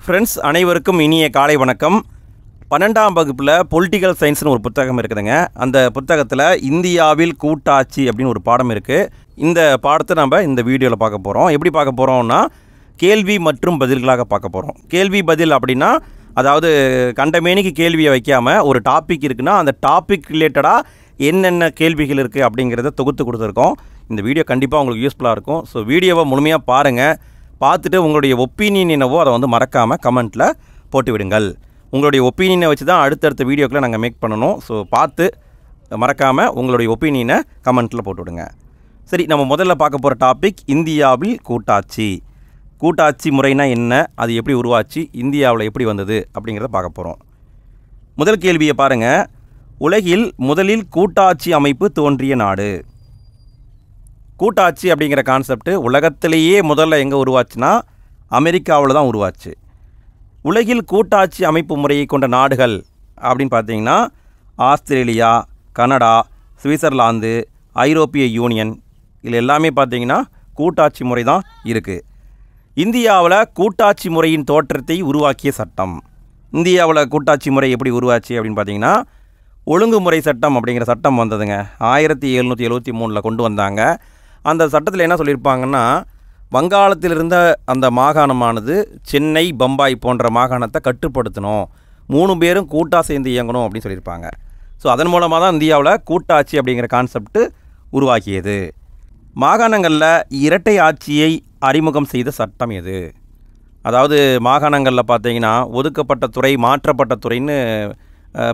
Friends அனைவருக்கும் இனிய காலை வணக்கம். 12ஆம் வகுப்பில் பொலிட்டிக்கல் சயின்ஸ்னு ஒரு புத்தகம் இருக்குதுங்க. அந்த புத்தகத்தில் இந்தியாவில் கூட்டாட்சி அப்படின்னு ஒரு பாடம் இருக்குது. இந்த பாடத்தை நம்ம இந்த வீடியோவில் பார்க்க போகிறோம். எப்படி பார்க்க போகிறோம்னா கேள்வி மற்றும் பதில்களாக பார்க்க போகிறோம். கேள்வி பதில் அப்படின்னா அதாவது கண்டமேனிக்கு கேள்வியை வைக்காமல் ஒரு டாபிக் இருக்குன்னா அந்த டாபிக் ரிலேட்டடாக என்னென்ன கேள்விகள் இருக்குது அப்படிங்கிறத தொகுத்து கொடுத்துருக்கோம். இந்த வீடியோ கண்டிப்பாக உங்களுக்கு யூஸ்ஃபுல்லாக இருக்கும். ஸோ வீடியோவை முழுமையாக பாருங்கள். பார்த்துட்டு உங்களுடைய ஒப்பீனியன் என்னவோ அதை வந்து மறக்காமல் கமெண்ட்டில் போட்டு விடுங்கள். உங்களுடைய ஒப்பீனியனை வச்சு தான் அடுத்தடுத்த வீடியோக்களை நாங்கள் மேக் பண்ணணும். ஸோ பார்த்து மறக்காமல் உங்களுடைய ஒப்பீனியனை கமெண்ட்டில் போட்டு விடுங்க. சரி, நம்ம முதல்ல பார்க்க போகிற டாபிக் இந்தியாவில் கூட்டாட்சி. கூட்டாட்சி முறைனா என்ன, அது எப்படி உருவாச்சு, இந்தியாவில் எப்படி வந்தது அப்படிங்கிறத பார்க்க போகிறோம். முதல் கேள்வியை பாருங்கள். உலகில் முதலில் கூட்டாட்சி அமைப்பு தோன்றிய நாடு. கூட்டாட்சி அப்படிங்கிற கான்செப்ட் உலகத்திலேயே முதல்ல எங்கே உருவாச்சுன்னா அமெரிக்காவில் தான் உருவாச்சு. உலகில் கூட்டாட்சி அமைப்பு முறையை கொண்ட நாடுகள் அப்படின்னு பார்த்தீங்கன்னா ஆஸ்திரேலியா, கனடா, சுவிட்சர்லாந்து, ஐரோப்பிய யூனியன், இதில் எல்லாமே பார்த்தீங்கன்னா கூட்டாட்சி முறை தான் இருக்குது. இந்தியாவில் கூட்டாட்சி முறையின் தோற்றத்தை உருவாக்கிய சட்டம். இந்தியாவில் கூட்டாட்சி முறை எப்படி உருவாச்சு அப்படின்னு பார்த்தீங்கன்னா ஒழுங்குமுறை சட்டம் அப்படிங்கிற சட்டம் வந்ததுங்க. 1773 கொண்டு வந்தாங்க. அந்த சட்டத்தில் என்ன சொல்லியிருப்பாங்கன்னா வங்காளத்தில் இருந்த அந்த மாகாணமானது சென்னை, பம்பாய் போன்ற மாகாணத்தை கட்டுப்படுத்தணும், 3 பேரும் கூட்டாக சேர்ந்து இயங்கணும் அப்படின்னு சொல்லியிருப்பாங்க. ஸோ அதன் மூலமாக தான் இந்தியாவில் கூட்டாட்சி அப்படிங்கிற கான்செப்ட் உருவாக்கியது. மாகாணங்களில் இரட்டை ஆட்சியை அறிமுகம் செய்த சட்டம் எது? அதாவது மாகாணங்களில் பார்த்தீங்கன்னா ஒதுக்கப்பட்ட துறை, மாற்றப்பட்ட துறைன்னு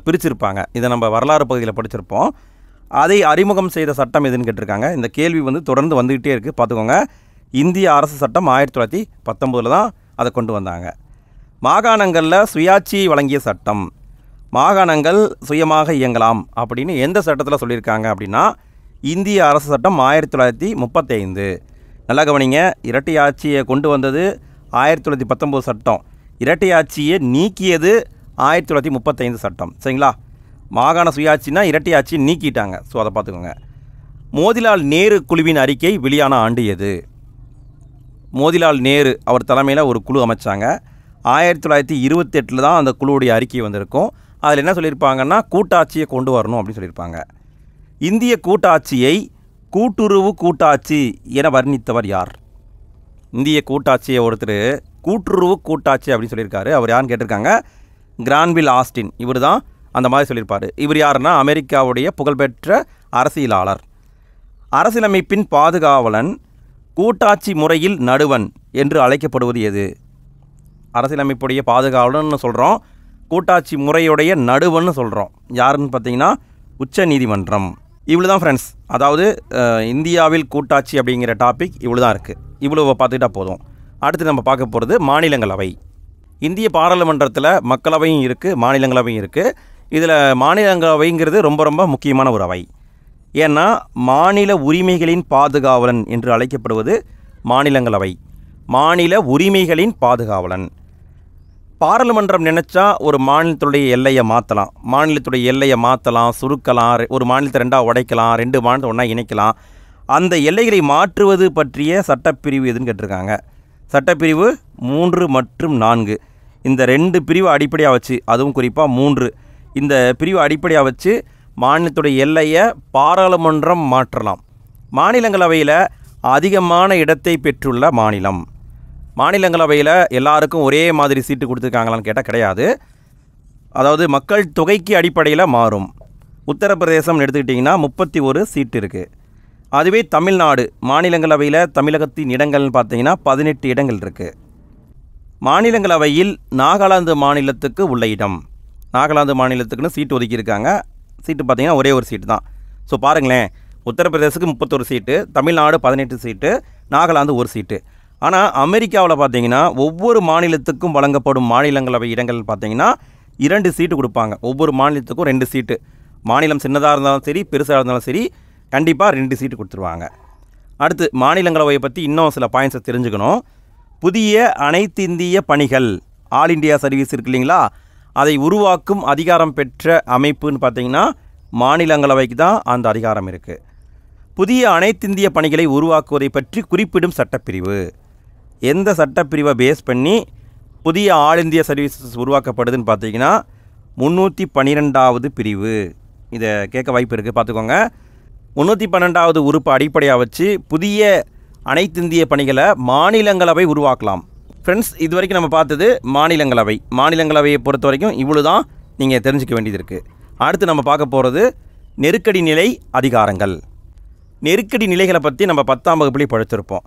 பிரிச்சிருப்பாங்க. இதை நம்ம வரலாறு பகுதியில் படிச்சிருப்போம். அதை அறிமுகம் செய்த சட்டம் எதுன்னு கேட்டிருக்காங்க. இந்த கேள்வி வந்து தொடர்ந்து வந்துக்கிட்டே இருக்குது, பார்த்துக்கோங்க. இந்திய அரசு சட்டம் 1919 தான் அதை கொண்டு வந்தாங்க. மாகாணங்களில் சுயாட்சியை வழங்கிய சட்டம். மாகாணங்கள் சுயமாக இயங்கலாம் அப்படின்னு எந்த சட்டத்தில் சொல்லியிருக்காங்க அப்படின்னா இந்திய அரசு சட்டம் 1935. நல்லா கவனிங்க, இரட்டை ஆட்சியை கொண்டு வந்தது 1919 சட்டம், இரட்டை ஆட்சியை நீக்கியது 1935 சட்டம். சரிங்களா? மாகாண சுயாட்சினா இரட்டை ஆட்சியை நீக்கிட்டாங்க. ஸோ அதை பார்த்துக்கோங்க. மோதிலால் நேரு குழுவின் அறிக்கை வெளியான ஆண்டு எது? மோதிலால் நேரு அவர் தலைமையில் ஒரு குழு அமைச்சாங்க. 1928 தான் அந்த குழுவுடைய அறிக்கை வந்திருக்கும். அதில் என்ன சொல்லியிருப்பாங்கன்னா கூட்டாட்சியை கொண்டு வரணும் அப்படின்னு சொல்லியிருப்பாங்க. இந்திய கூட்டாட்சியை கூட்டுறவு கூட்டாட்சி என வர்ணித்தவர் யார்? இந்திய கூட்டாட்சியை ஒருத்தர் கூட்டுறவு கூட்டாட்சி அப்படின்னு சொல்லியிருக்காரு. அவர் யாருன்னு கேட்டிருக்காங்க. கிரான்வில் ஆஸ்டின். இவர் தான் அந்த மாதிரி சொல்லியிருப்பார். இவர் யாருன்னா அமெரிக்காவுடைய புகழ்பெற்ற அரசியலாளர். அரசியலமைப்பின் பாதுகாவலன், கூட்டாட்சி முறையில் நடுவன் என்று அழைக்கப்படுவது எது? அரசியலமைப்புடைய பாதுகாவலன்னு சொல்கிறோம், கூட்டாட்சி முறையுடைய நடுவன்னு சொல்கிறோம். யாருன்னு பார்த்தீங்கன்னா உச்ச நீதிமன்றம். இவ்வளோ தான் ஃப்ரெண்ட்ஸ். அதாவது இந்தியாவில் கூட்டாட்சி அப்படிங்கிற டாபிக் இவ்வளோ தான் இருக்குது. இவ்வளோ பார்த்துக்கிட்டா போதும். அடுத்து நம்ம பார்க்க போகிறது மாநிலங்களவை. இந்திய பாராளுமன்றத்தில் மக்களவையும் இருக்குது, மாநிலங்களவையும் இருக்குது. இதில் மாநிலங்களவைங்கிறது ரொம்ப ரொம்ப முக்கியமான ஒரு அவை. ஏன்னா மாநில உரிமைகளின் பாதுகாவலன் என்று அழைக்கப்படுவது மாநிலங்களவை. மாநில உரிமைகளின் பாதுகாவலன். பாராளுமன்றம் நினச்சா ஒரு மாநிலத்துடைய எல்லையை மாற்றலாம், மாநிலத்துடைய எல்லையை மாற்றலாம், சுருக்கலாம், ஒரு மாநிலத்தை 2ஆக உடைக்கலாம், 2 மாநிலத்தை ஒன்றா இணைக்கலாம். அந்த எல்லைகளை மாற்றுவது பற்றிய சட்டப்பிரிவு எதுன்னு கேட்டிருக்காங்க. சட்டப்பிரிவு 3 மற்றும் 4. இந்த 2 பிரிவு அடிப்படையாக வச்சு, அதுவும் குறிப்பாக 3 இந்த பிரிவு அடிப்படையாக வச்சு மாநிலத்துடைய எல்லையை பாராளுமன்றம் மாற்றலாம். மாநிலங்களவையில் அதிகமான இடத்தை பெற்றுள்ள மாநிலம். மாநிலங்களவையில் எல்லாருக்கும் ஒரே மாதிரி சீட்டு கொடுத்துருக்காங்களான்னு கேட்டால் கிடையாது. அதாவது மக்கள் தொகைக்கு அடிப்படையில் மாறும். உத்தரப்பிரதேசம் எடுத்துக்கிட்டிங்கன்னா 31 சீட்டு இருக்குது. அதுவே தமிழ்நாடு மாநிலங்களவையில் தமிழகத்தின் இடங்கள்னு பார்த்தீங்கன்னா 18 இடங்கள் இருக்குது. மாநிலங்களவையில் நாகாலாந்து மாநிலத்துக்கு உள்ள இடம். நாகாலாந்து மாநிலத்துக்குன்னு சீட்டு ஒதுக்கியிருக்காங்க. சீட்டு பார்த்தீங்கன்னா ஒரே ஒரு சீட்டு தான். ஸோ பாருங்களேன், உத்தரப்பிரதேசத்துக்கு 31 சீட்டு, தமிழ்நாடு 18 சீட்டு, நாகாலாந்து 1 சீட்டு. ஆனால் அமெரிக்காவில் பார்த்தீங்கன்னா ஒவ்வொரு மாநிலத்துக்கும் வழங்கப்படும் மாநிலங்களவை இடங்கள் பார்த்தீங்கன்னா 2 சீட்டு கொடுப்பாங்க. ஒவ்வொரு மாநிலத்துக்கும் 2 சீட்டு. மாநிலம் சின்னதாக இருந்தாலும் சரி, பெருசாக இருந்தாலும் சரி, கண்டிப்பாக 2 சீட்டு கொடுத்துருவாங்க. அடுத்து மாநிலங்களவையை பற்றி இன்னும் சில பாயிண்ட்ஸை தெரிஞ்சுக்கணும். புதிய அனைத்து இந்திய பணிகள், ஆல் இண்டியா சர்வீஸ் இருக்கு இல்லைங்களா, அதை உருவாக்கும் அதிகாரம் பெற்ற அமைப்புன்னு பார்த்தீங்கன்னா மாநிலங்களவைக்கு தான் அந்த அதிகாரம் இருக்குது. புதிய அனைத்திந்திய பணிகளை உருவாக்குவதை பற்றி குறிப்பிடும் சட்டப்பிரிவு. எந்த சட்டப்பிரிவை பேஸ் பண்ணி புதிய ஆல் இந்தியா சர்வீசஸ் உருவாக்கப்படுதுன்னு பார்த்தீங்கன்னா 312வது பிரிவு. இதை கேட்க வாய்ப்பு இருக்குது, பார்த்துக்கோங்க. 312வது உறுப்பு அடிப்படையாக வச்சு புதிய அனைத்திந்திய பணிகளை மாநிலங்களவை உருவாக்கலாம். ஃப்ரெண்ட்ஸ், இது வரைக்கும் நம்ம பார்த்தது மாநிலங்களவையை பொறுத்த வரைக்கும் இவ்வளோ தான் நீங்கள் தெரிஞ்சுக்க வேண்டியது இருக்குது. அடுத்து நம்ம பார்க்க போகிறது நெருக்கடி நிலை அதிகாரங்கள். நெருக்கடி நிலைகளை பற்றி நம்ம 10ஆம் வகுப்புலேயே படிச்சிருப்போம்.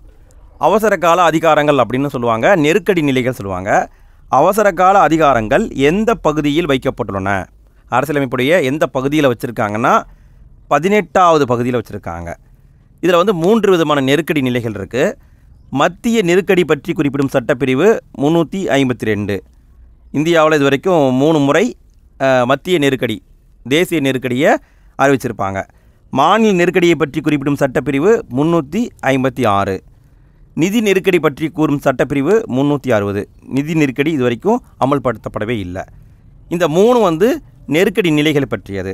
அவசர கால அதிகாரங்கள் அப்படின்னு சொல்லுவாங்க, நெருக்கடி நிலைகள் சொல்லுவாங்க. அவசர கால அதிகாரங்கள் எந்த பகுதியில் வைக்கப்பட்டுள்ளன? அரசியலமைப்புடைய எந்த பகுதியில் வச்சுருக்காங்கன்னா 18வது பகுதியில் வச்சுருக்காங்க. இதில் வந்து 3 விதமான நெருக்கடி நிலைகள் இருக்குது. மத்திய நெருக்கடி பற்றி குறிப்பிடும் சட்டப்பிரிவு 352. இந்தியாவில் இது வரைக்கும் 3 முறை மத்திய நெருக்கடி, தேசிய நெருக்கடியை அறிவிச்சிருப்பாங்க. மாநில நெருக்கடியை பற்றி குறிப்பிடும் சட்டப்பிரிவு 356. நிதி நெருக்கடி பற்றி கூறும் சட்டப்பிரிவு 360. நிதி நெருக்கடி இது வரைக்கும் அமல்படுத்தப்படவே இல்லை. இந்த 3 வந்து நெருக்கடி நிலைகளை பற்றியது.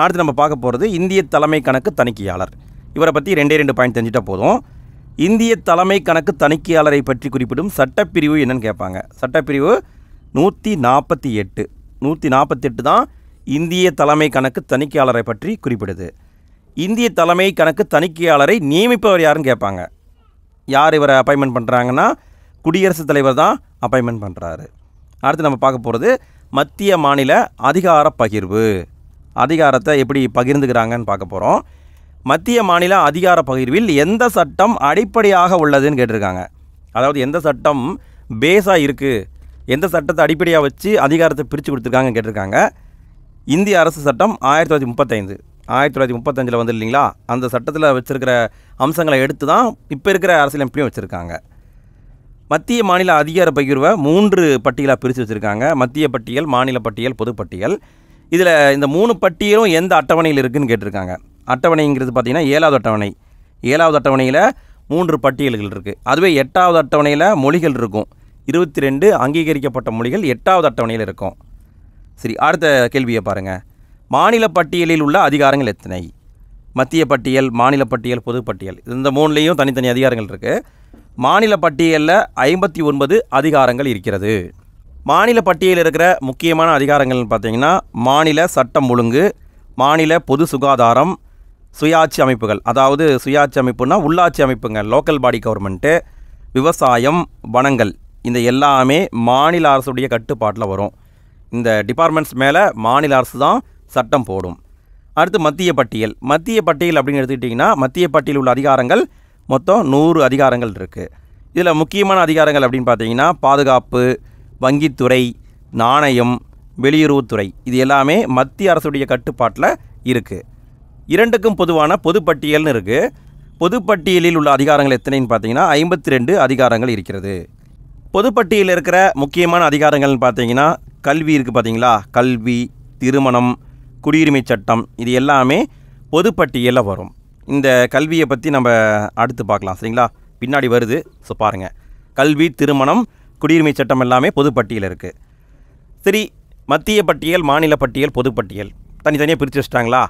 அடுத்து நம்ம பார்க்க போகிறது இந்திய தலைமை கணக்கு தணிக்கையாளர். இவரை பற்றி 2 பாயிண்ட் தெரிஞ்சிட்டால் போதும். இந்திய தலைமை கணக்கு தணிக்கையாளரை பற்றி குறிப்பிடும் சட்டப்பிரிவு என்னன்னு கேட்பாங்க. சட்டப்பிரிவு 148. 148 தான் இந்திய தலைமை கணக்கு தணிக்கையாளரை பற்றி குறிப்பிடுது. இந்திய தலைமை கணக்கு தணிக்கையாளரை நியமிப்பவர் யாருன்னு கேட்பாங்க. யார் இவரை அப்பாயின்மெண்ட் பண்ணுறாங்கன்னா குடியரசுத் தலைவர் தான் அப்பாயின்மெண்ட் பண்ணுறாரு. அடுத்து நம்ம பார்க்க போகிறது மத்திய மாநில அதிகார பகிர்வு. அதிகாரத்தை எப்படி பகிர்ந்துக்கிறாங்கன்னு பார்க்க போகிறோம். மத்திய மாநில அதிகார பகிர்வில் எந்த சட்டம் அடிப்படையாக உள்ளதுன்னு கேட்டிருக்காங்க. அதாவது எந்த சட்டம் பேஸாக இருக்குது, எந்த சட்டத்தை அடிப்படையாக வச்சு அதிகாரத்தை பிரித்து கொடுத்துருக்காங்கன்னு கேட்டிருக்காங்க. இந்திய அரசு சட்டம் 1935. 1935 வந்து இல்லைங்களா, அந்த சட்டத்தில் வச்சுருக்கிற அம்சங்களை எடுத்து தான் இப்போ இருக்கிற அரசியலமைப்புலையும் வச்சுருக்காங்க. மத்திய மாநில அதிகார பகிர்வை 3 பட்டியலாக பிரித்து வச்சுருக்காங்க. மத்திய பட்டியல், மாநில பட்டியல், பொதுப்பட்டியல். இதில் இந்த 3 பட்டியலும் எந்த அட்டவணையில் இருக்குதுன்னு கேட்டிருக்காங்க. அட்டவணைங்கிறது பார்த்திங்கன்னா 7வது அட்டவணை. 7வது அட்டவணையில் 3 பட்டியல்கள் இருக்குது. அதுவே 8வது அட்டவணையில் மொழிகள் இருக்கும். 22 அங்கீகரிக்கப்பட்ட மொழிகள் 8வது அட்டவணையில் இருக்கும். சரி, அடுத்த கேள்வியை பாருங்கள். மாநில பட்டியலில் உள்ள அதிகாரங்கள் எத்தனை? மத்திய பட்டியல், மாநில பட்டியல், பொதுப்பட்டியல், இந்த 3லேயும் தனித்தனி அதிகாரங்கள் இருக்குது. மாநில பட்டியலில் 59 அதிகாரங்கள் இருக்கிறது. மாநில பட்டியலில் இருக்கிற முக்கியமான அதிகாரங்கள்னு பார்த்தீங்கன்னா மாநில சட்டம் ஒழுங்கு, மாநில பொது சுகாதாரம், சுயாட்சி அமைப்புகள், அதாவது சுயாட்சி அமைப்புனா உள்ளாட்சி அமைப்புங்க, லோக்கல் பாடி கவர்மெண்ட்டு, விவசாயம், வனங்கள், இந்த எல்லாமே மாநில அரசுடைய கட்டுப்பாட்டில் வரும். இந்த டிபார்ட்மெண்ட்ஸ் மேலே மாநில அரசு தான் சட்டம் போடும். அடுத்து மத்திய பட்டியல். மத்திய பட்டியல் அப்படின்னு எடுத்துக்கிட்டிங்கன்னா மத்திய பட்டியலில் உள்ள அதிகாரங்கள் மொத்தம் 100 அதிகாரங்கள் இருக்குது. இதில் முக்கியமான அதிகாரங்கள் அப்படின்னு பார்த்தீங்கன்னா பாதுகாப்பு, வங்கித்துறை, நாணயம், வெளியுறவுத்துறை, இது எல்லாமே மத்திய அரசுடைய கட்டுப்பாட்டில் இருக்குது. 2க்கும் பொதுவான பொதுப்பட்டியல்னு இருக்குது. பொதுப்பட்டியலில் உள்ள அதிகாரங்கள் எத்தனைன்னு பார்த்தீங்கன்னா 52 அதிகாரங்கள் இருக்கிறது. பொதுப்பட்டியலில் இருக்கிற முக்கியமான அதிகாரங்கள்னு பார்த்தீங்கன்னா கல்வி இருக்குது பார்த்தீங்களா, கல்வி, திருமணம், குடியுரிமை சட்டம், இது எல்லாமே பொதுப்பட்டியலில் வரும். இந்த கல்வியை பற்றி நம்ம அடுத்து பார்க்கலாம், சரிங்களா, பின்னாடி வருது. ஸோ பாருங்கள், கல்வி, திருமணம், குடியுரிமை சட்டம் எல்லாமே பொதுப்பட்டியல் இருக்குது. சரி, மத்திய பட்டியல், மாநில பட்டியல், பொதுப்பட்டியல் தனித்தனியாக பிரித்து வச்சிட்டாங்களா?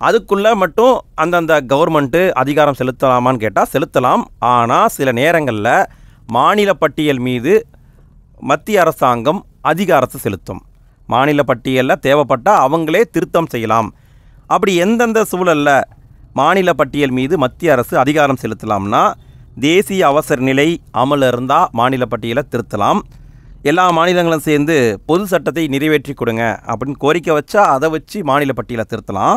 அதுக்குள்ளே மட்டும் அந்தந்த கவர்மெண்ட்டு அதிகாரம் செலுத்தலாமான்னு கேட்டால் செலுத்தலாம். ஆனால் சில நேரங்களில் மாநில பட்டியல் மீது மத்திய அரசாங்கம் அதிகாரத்தை செலுத்தும். மாநில பட்டியலில் தேவைப்பட்டால் அவங்களே திருத்தம் செய்யலாம். அப்படி எந்தெந்த சூழலில் மாநில பட்டியல் மீது மத்திய அரசு அதிகாரம் செலுத்தலாம்னா, தேசிய அவசர நிலை அமல் இருந்தால் மாநில பட்டியலை திருத்தலாம். எல்லா மாநிலங்களும் சேர்ந்து பொது சட்டத்தை நிறைவேற்றி கொடுங்க அப்படின்னு கோரிக்கை வச்சா அதை வச்சு மாநில பட்டியலை திருத்தலாம்.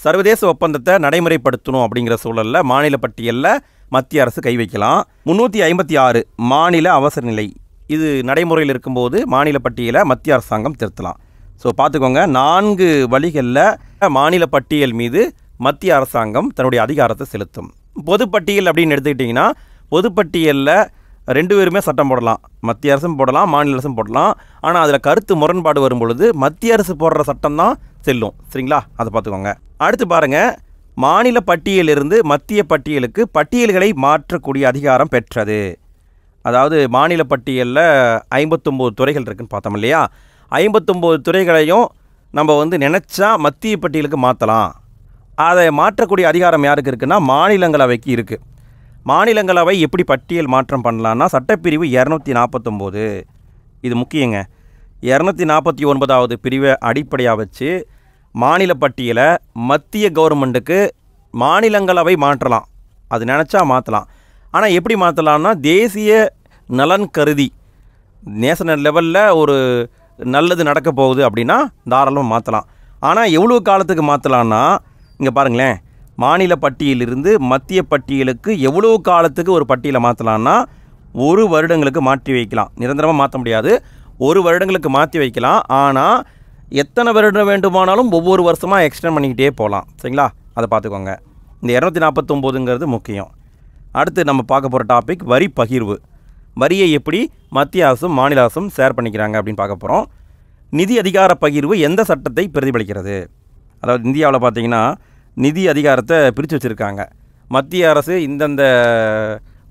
சர்வதேச ஒப்பந்தத்தை நடைமுறைப்படுத்தணும் அப்படிங்கிற சூழலில் மாநில பட்டியலில் மத்திய அரசு கை வைக்கலாம். 356 மாநில அவசர நிலை, இது நடைமுறையில் இருக்கும்போது மாநில பட்டியலை மத்திய அரசாங்கம் திருத்தலாம். ஸோ பார்த்துக்கோங்க, 4 வழிகளில் மாநில பட்டியல் மீது மத்திய அரசாங்கம் தன்னுடைய அதிகாரத்தை செலுத்தும். பொதுப்பட்டியல் அப்படின்னு எடுத்துக்கிட்டிங்கன்னா பொதுப்பட்டியலில் 2 பேருமே சட்டம் போடலாம், மத்திய அரசும் போடலாம், மாநில அரசும் போடலாம். ஆனால் அதில் கருத்து முரண்பாடு வரும் பொழுது மத்திய அரசு போடுற சட்டம் தான் செல்லும், சரிங்களா, அதை பார்த்துக்கோங்க. அடுத்து பாருங்கள், மாநில பட்டியலிருந்து மத்திய பட்டியலுக்கு பட்டியல்களை மாற்றக்கூடிய அதிகாரம் பெற்றது. அதாவது மாநில பட்டியலில் 59 துறைகள் இருக்குதுன்னு பார்த்தோம் இல்லையா, 59 துறைகளையும் நம்ம நினச்சா மத்திய பட்டியலுக்கு மாற்றலாம். அதை மாற்றக்கூடிய அதிகாரம் யாருக்கு இருக்குன்னா மாநிலங்களவைக்கு இருக்குது. மாநிலங்களவை எப்படி பட்டியல் மாற்றம் பண்ணலான்னா சட்டப்பிரிவு 249. இது முக்கியங்க. 249வது பிரிவை அடிப்படையாக வச்சு மாநில பட்டியலை மத்திய கவர்மெண்ட்டுக்கு மாநிலங்களவை மாற்றலாம். அது நினச்சா மாற்றலாம். ஆனால் எப்படி மாற்றலான்னா, தேசிய நலன் கருதி நேஷனல் லெவலில் ஒரு நல்லது நடக்க போகுது அப்படின்னா தாராளமாக மாற்றலாம். ஆனால் எவ்வளோ காலத்துக்கு மாற்றலான்னா, இங்கே பாருங்களேன், மாநில பட்டியலிருந்து மத்திய பட்டியலுக்கு எவ்வளோ காலத்துக்கு ஒரு பட்டியலை மாற்றலான்னா 1 வருடங்களுக்கு மாற்றி வைக்கலாம். நிரந்தரமாக மாற்ற முடியாது, 1 வருடங்களுக்கு மாற்றி வைக்கலாம். ஆனால் எத்தனை வருடம் வேண்டுமானாலும் ஒவ்வொரு வருஷமாக எக்ஸ்டெண்ட் பண்ணிக்கிட்டே போகலாம். சரிங்களா? அதை பார்த்துக்கோங்க. இந்த 249ங்கிறது முக்கியம். அடுத்து நம்ம பார்க்க போகிற டாபிக் வரி பகிர்வு. வரியை எப்படி மத்திய அரசும் மாநில அரசும் ஷேர் பண்ணிக்கிறாங்க அப்படின்னு பார்க்க போகிறோம். நிதி அதிகார பகிர்வு எந்த சட்டத்தை பிரதிபலிக்கிறது? அதாவது இந்தியாவில் பார்த்திங்கன்னா நிதி அதிகாரத்தை பிரித்து வச்சுருக்காங்க. மத்திய அரசு இந்தந்த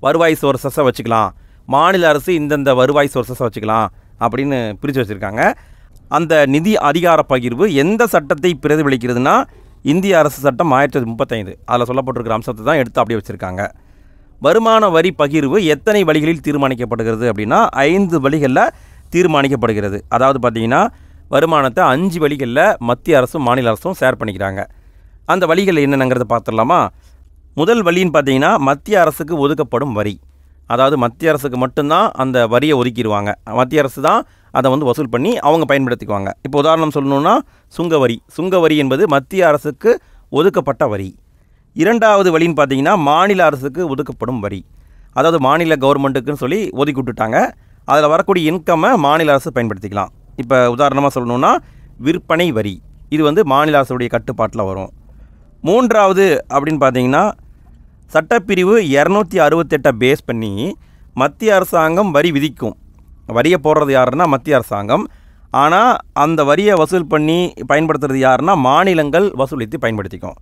வருவாய் சோர்ஸஸை வச்சுக்கலாம், மாநில அரசு இந்தந்த வருவாய் சோர்ஸஸை வச்சுக்கலாம் அப்படின்னு பிரித்து வச்சுருக்காங்க. அந்த நிதி அதிகார பகிர்வு எந்த சட்டத்தை பிரதிபலிக்கிறதுனா இந்திய அரசு சட்டம் 1935 அதில் சொல்லப்பட்டிருக்கிற அம்சத்தை தான் எடுத்து அப்படியே வச்சுருக்காங்க. வருமான வரி பகிர்வு எத்தனை வழிகளில் தீர்மானிக்கப்படுகிறது அப்படின்னா 5 வழிகளில் தீர்மானிக்கப்படுகிறது. அதாவது பார்த்திங்கன்னா வருமானத்தை 5 வழிகளில் மத்திய அரசும் மாநில அரசும் ஷேர் பண்ணிக்கிறாங்க. அந்த வழிகள் என்னென்னங்கிறத பார்த்துடலாமா? முதல் வழின்னு பார்த்தீங்கன்னா மத்திய அரசுக்கு ஒதுக்கப்படும் வரி. அதாவது மத்திய அரசுக்கு மட்டும்தான் அந்த வரியை ஒதுக்கிடுவாங்க. மத்திய அரசு தான் அதை வசூல் பண்ணி அவங்க பயன்படுத்திக்குவாங்க. இப்போ உதாரணம் சொல்லணுன்னா சுங்கவரி. சுங்கவரி என்பது மத்திய அரசுக்கு ஒதுக்கப்பட்ட வரி. இரண்டாவது வழின்னு பார்த்தீங்கன்னா மாநில அரசுக்கு ஒதுக்கப்படும் வரி. அதாவது மாநில கவர்மெண்ட்டுக்குன்னு சொல்லி ஒதுக்கி விட்டுட்டாங்க. அதில் வரக்கூடிய இன்கம்மை மாநில அரசு பயன்படுத்திக்கலாம். இப்போ உதாரணமாக சொல்லணுன்னா விற்பனை வரி. இது மாநில அரசுடைய கட்டுப்பாட்டில் வரும். மூன்றாவது அப்படின்னு பார்த்தீங்கன்னா சட்டப்பிரிவு 268 பேஸ் பண்ணி மத்திய அரசாங்கம் வரி விதிக்கும். வரியை போடுறது யாருன்னா மத்திய அரசாங்கம். ஆனால் அந்த வரியை வசூல் பண்ணி பயன்படுத்துறது யாருன்னா மாநிலங்கள் வசூலித்து பயன்படுத்திக்கும்.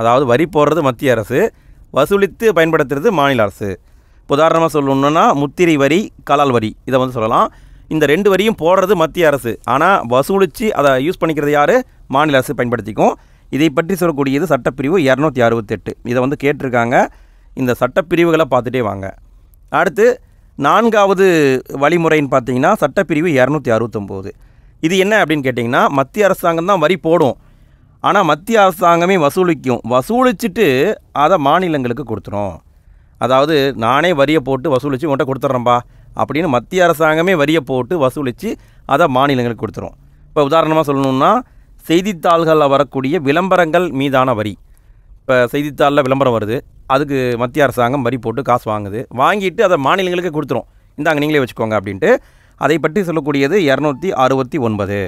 அதாவது வரி போடுறது மத்திய அரசு, வசூலித்து பயன்படுத்துறது மாநில அரசு. உதாரணமாக சொல்லணுன்னா முத்திரை வரி, கலால் வரி, இதை சொல்லலாம். இந்த 2 வரியும் போடுறது மத்திய அரசு, ஆனால் வசூலித்து அதை யூஸ் பண்ணிக்கிறது யார்? மாநில அரசு பயன்படுத்திக்கும். இதை பற்றி சொல்லக்கூடியது சட்டப்பிரிவு 268. இதை கேட்டிருக்காங்க. இந்த சட்டப்பிரிவுகளை பார்த்துட்டே வாங்க. அடுத்து 4வது வழிமுறைன்னு பார்த்தீங்கன்னா சட்டப்பிரிவு 269. இது என்ன அப்படின்னு கேட்டிங்கன்னா மத்திய அரசாங்கம் தான் வரி போடும், ஆனால் மத்திய அரசாங்கமே வசூலிக்கும். வசூலிச்சுட்டு அதை மாநிலங்களுக்கு கொடுத்துரும். அதாவது நானே வரியை போட்டு வசூலித்து உன்கிட்ட கொடுத்துட்றேன்பா அப்படின்னு மத்திய அரசாங்கமே வரியை போட்டு வசூலித்து அதை மாநிலங்களுக்கு கொடுத்துரும். இப்போ உதாரணமாக சொல்லணுன்னா செய்தித்தாள்களில் வரக்கூடிய விளம்பரங்கள் மீதான வரி. இப்போ செய்தித்தாளில் விளம்பரம் வருது, அதுக்கு மத்திய அரசாங்கம் வரி போட்டு காசு வாங்குது. வாங்கிட்டு அதை மாநிலங்களுக்கு கொடுத்துரும். இந்தாங்க நீங்களே வச்சுக்கோங்க அப்படின்ட்டு. அதை பற்றி சொல்லக்கூடியது 269.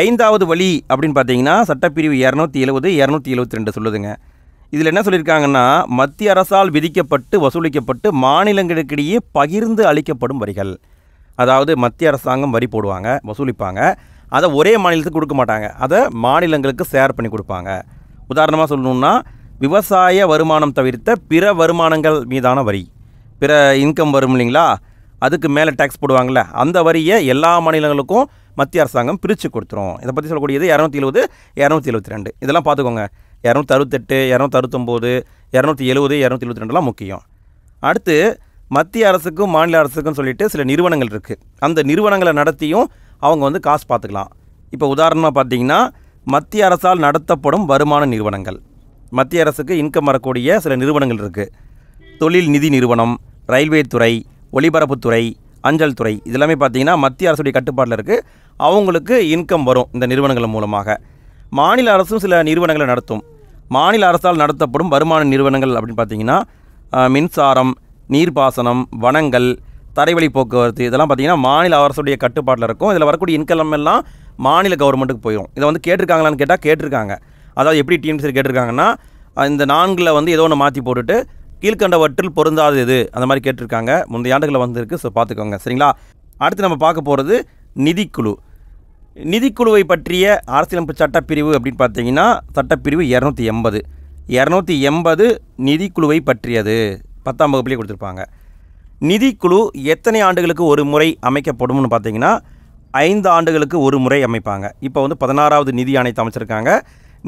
5வது வழி அப்படின்னு பார்த்தீங்கன்னா சட்டப்பிரிவு 270, 272 சொல்லுதுங்க. இதில் என்ன சொல்லியிருக்காங்கன்னா மத்திய அரசால் விதிக்கப்பட்டு வசூலிக்கப்பட்டு மாநிலங்களுக்கிடையே பகிர்ந்து அளிக்கப்படும் வரிகள். அதாவது மத்திய அரசாங்கம் வரி போடுவாங்க, வசூலிப்பாங்க, அதை ஒரே மாநிலத்துக்கு கொடுக்க மாட்டாங்க, அதை மாநிலங்களுக்கு ஷேர் பண்ணி கொடுப்பாங்க. உதாரணமாக சொல்லணுன்னா விவசாய வருமானம் தவிர்த்த பிற வருமானங்கள் மீதான வரி. பிற இன்கம் வரும் இல்லைங்களா, அதுக்கு மேலே டேக்ஸ் போடுவாங்கள்ல, அந்த வரியை எல்லா மாநிலங்களுக்கும் மத்திய அரசாங்கம் பிரித்து கொடுத்துரும். இதை பற்றி சொல்லக்கூடியது 270, 272. இதெல்லாம் பார்த்துக்கோங்க. 268, 269, 270, 272லாம் முக்கியம். அடுத்து மத்திய அரசுக்கும் மாநில அரசுக்கும் சொல்லிட்டு சில நிறுவனங்கள் இருக்குது. அந்த நிறுவனங்களை நடத்தியும் அவங்க காசு பார்த்துக்கலாம். இப்போ உதாரணமாக பார்த்தீங்கன்னா மத்திய அரசால் நடத்தப்படும் வருமான நிறுவனங்கள். மத்திய அரசுக்கு இன்கம் வரக்கூடிய சில நிறுவனங்கள் இருக்குது. தொழில் நிதி நிறுவனம், ரயில்வே துறை, ஒலிபரப்புத்துறை, அஞ்சல் துறை, இதெல்லாமே பார்த்திங்கன்னா மத்திய அரசுடைய கட்டுப்பாட்டில் இருக்குது. அவங்களுக்கு இன்கம் வரும் இந்த நிறுவனங்கள் மூலமாக. மாநில அரசும் சில நிறுவனங்களை நடத்தும். மாநில அரசால் நடத்தப்படும் வருமான நிறுவனங்கள் அப்படின்னு பார்த்திங்கன்னா மின்சாரம், நீர்ப்பாசனம், வனங்கள், தரைவழி போக்குவரத்து, இதெல்லாம் பார்த்திங்கன்னா மாநில அரசுடைய கட்டுப்பாட்டில் இருக்கும். இதில் வரக்கூடிய இன்கம் எல்லாம் மாநில கவர்மெண்ட்டுக்கு போயிடும். இதை கேட்டிருக்காங்களான்னு கேட்டால் கேட்டிருக்காங்க. அதாவது எப்படி டிஎன்பிசி கேட்டிருக்காங்கன்னா இந்த 4ல் ஏதோ ஒன்று மாற்றி போட்டுட்டு கீழ்கண்டவற்றில் பொருந்தாது எது அந்த மாதிரி கேட்டிருக்காங்க. முந்தைய ஆண்டுகளில் வந்திருக்கு. ஸோ பார்த்துக்கோங்க. சரிங்களா? அடுத்து நம்ம பார்க்க போகிறது நிதிக்குழு. நிதிக்குழுவை பற்றிய அரசியலமைப்பு சட்டப்பிரிவு அப்படின்னு பார்த்தீங்கன்னா சட்டப்பிரிவு 280. 280 நிதிக்குழுவை பற்றியது. 10ஆம் வகுப்பிலே கொடுத்துருப்பாங்க. நிதிக்குழு எத்தனை ஆண்டுகளுக்கு ஒரு முறை அமைக்கப்படும்னு பார்த்தீங்கன்னா 5 ஆண்டுகளுக்கு ஒரு முறை அமைப்பாங்க. இப்போ 16வது நிதி ஆணையத்தை அமைச்சிருக்காங்க.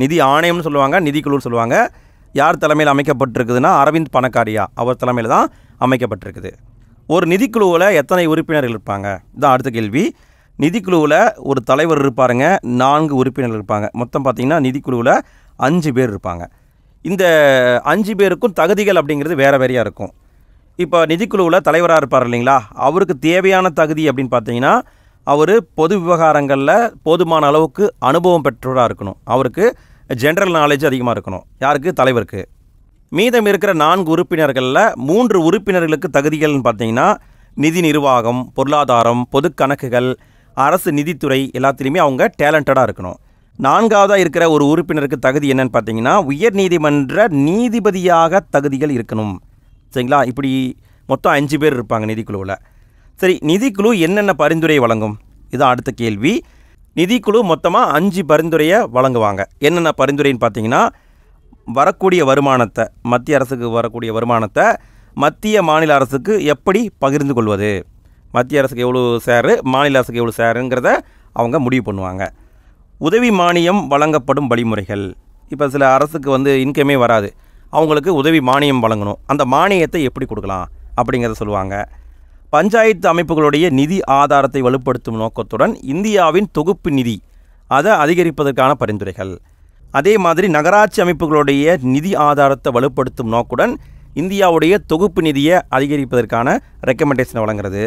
நிதி ஆணையம்னு சொல்லுவாங்க, நிதிக்குழுன்னு சொல்லுவாங்க. யார் தலைமையில் அமைக்கப்பட்டிருக்குதுன்னா அரவிந்த் பணக்காரியா அவர் தலைமையில் தான் அமைக்கப்பட்டிருக்குது. ஒரு நிதிக்குழுவில் எத்தனை உறுப்பினர்கள் இருப்பாங்க? இதான் அடுத்த கேள்வி. நிதிக்குழுவில் ஒரு தலைவர் இருப்பாருங்க, 4 உறுப்பினர்கள் இருப்பாங்க. மொத்தம் பார்த்திங்கன்னா நிதிக்குழுவில் 5 பேர் இருப்பாங்க. இந்த 5 பேருக்கும் தகுதிகள் அப்படிங்கிறது வேறு வேறையாக இருக்கும். இப்போ நிதிக்குழுவில் தலைவராக இருப்பார் இல்லைங்களா, அவருக்கு தேவையான தகுதி அப்படின்னு பார்த்தீங்கன்னா அவர் பொது விவகாரங்களில் போதுமான அளவுக்கு அனுபவம் பெற்றவராக இருக்கணும். அவருக்கு ஜென்ரல் நாலேஜ் அதிகமாக இருக்கணும். யாருக்கு? தலைவருக்கு. மீதம் இருக்கிற 4 உறுப்பினர்களில் 3 உறுப்பினர்களுக்கு தகுதிகள்னு பார்த்தீங்கன்னா நிதி நிர்வாகம், பொருளாதாரம், பொது கணக்குகள், அரசு நிதித்துறை எல்லாத்துலேயுமே அவங்க டேலண்டடாக இருக்கணும். 4ஆவதாக இருக்கிற ஒரு உறுப்பினருக்கு தகுதி என்னன்னு பார்த்தீங்கன்னா உயர் நீதிமன்ற நீதிபதியாக தகுதிகள் இருக்கணும். சரிங்களா? இப்படி மொத்தம் 5 பேர் இருப்பாங்க நிதிக்குழுவில். சரி, நிதிக்குழு என்னென்ன பரிந்துரை வழங்கும்? இதுதான் அடுத்த கேள்வி. நிதிக்குழு மொத்தமாக 5 பரிந்துரையை வழங்குவாங்க. என்னென்ன பரிந்துரைன்னு பார்த்தீங்கன்னா வரக்கூடிய வருமானத்தை, மத்திய அரசுக்கு வரக்கூடிய வருமானத்தை மத்திய மாநில அரசுக்கு எப்படி பகிர்ந்து கொள்வது, மத்திய அரசுக்கு எவ்வளோ ஷேரு, மாநில அரசுக்கு எவ்வளோ ஷேருங்கிறத அவங்க முடிவு பண்ணுவாங்க. உதவி மானியம் வழங்கப்படும் வழிமுறைகள். இப்போ சில அரசுக்கு இன்கமே வராது, அவங்களுக்கு உதவி மானியம் வழங்கணும். அந்த மானியத்தை எப்படி கொடுக்கலாம் அப்படிங்கிறத சொல்லுவாங்க. பஞ்சாயத்து அமைப்புகளுடைய நிதி ஆதாரத்தை வலுப்படுத்தும் நோக்கத்துடன் இந்தியாவின் தொகுப்பு நிதி அதை அதிகரிப்பதற்கான பரிந்துரைகள். அதே மாதிரி நகராட்சி அமைப்புகளுடைய நிதி ஆதாரத்தை வலுப்படுத்தும் நோக்குடன் இந்தியாவுடைய தொகுப்பு நிதியை அதிகரிப்பதற்கான ரெக்கமெண்டேஷனை வழங்குறது.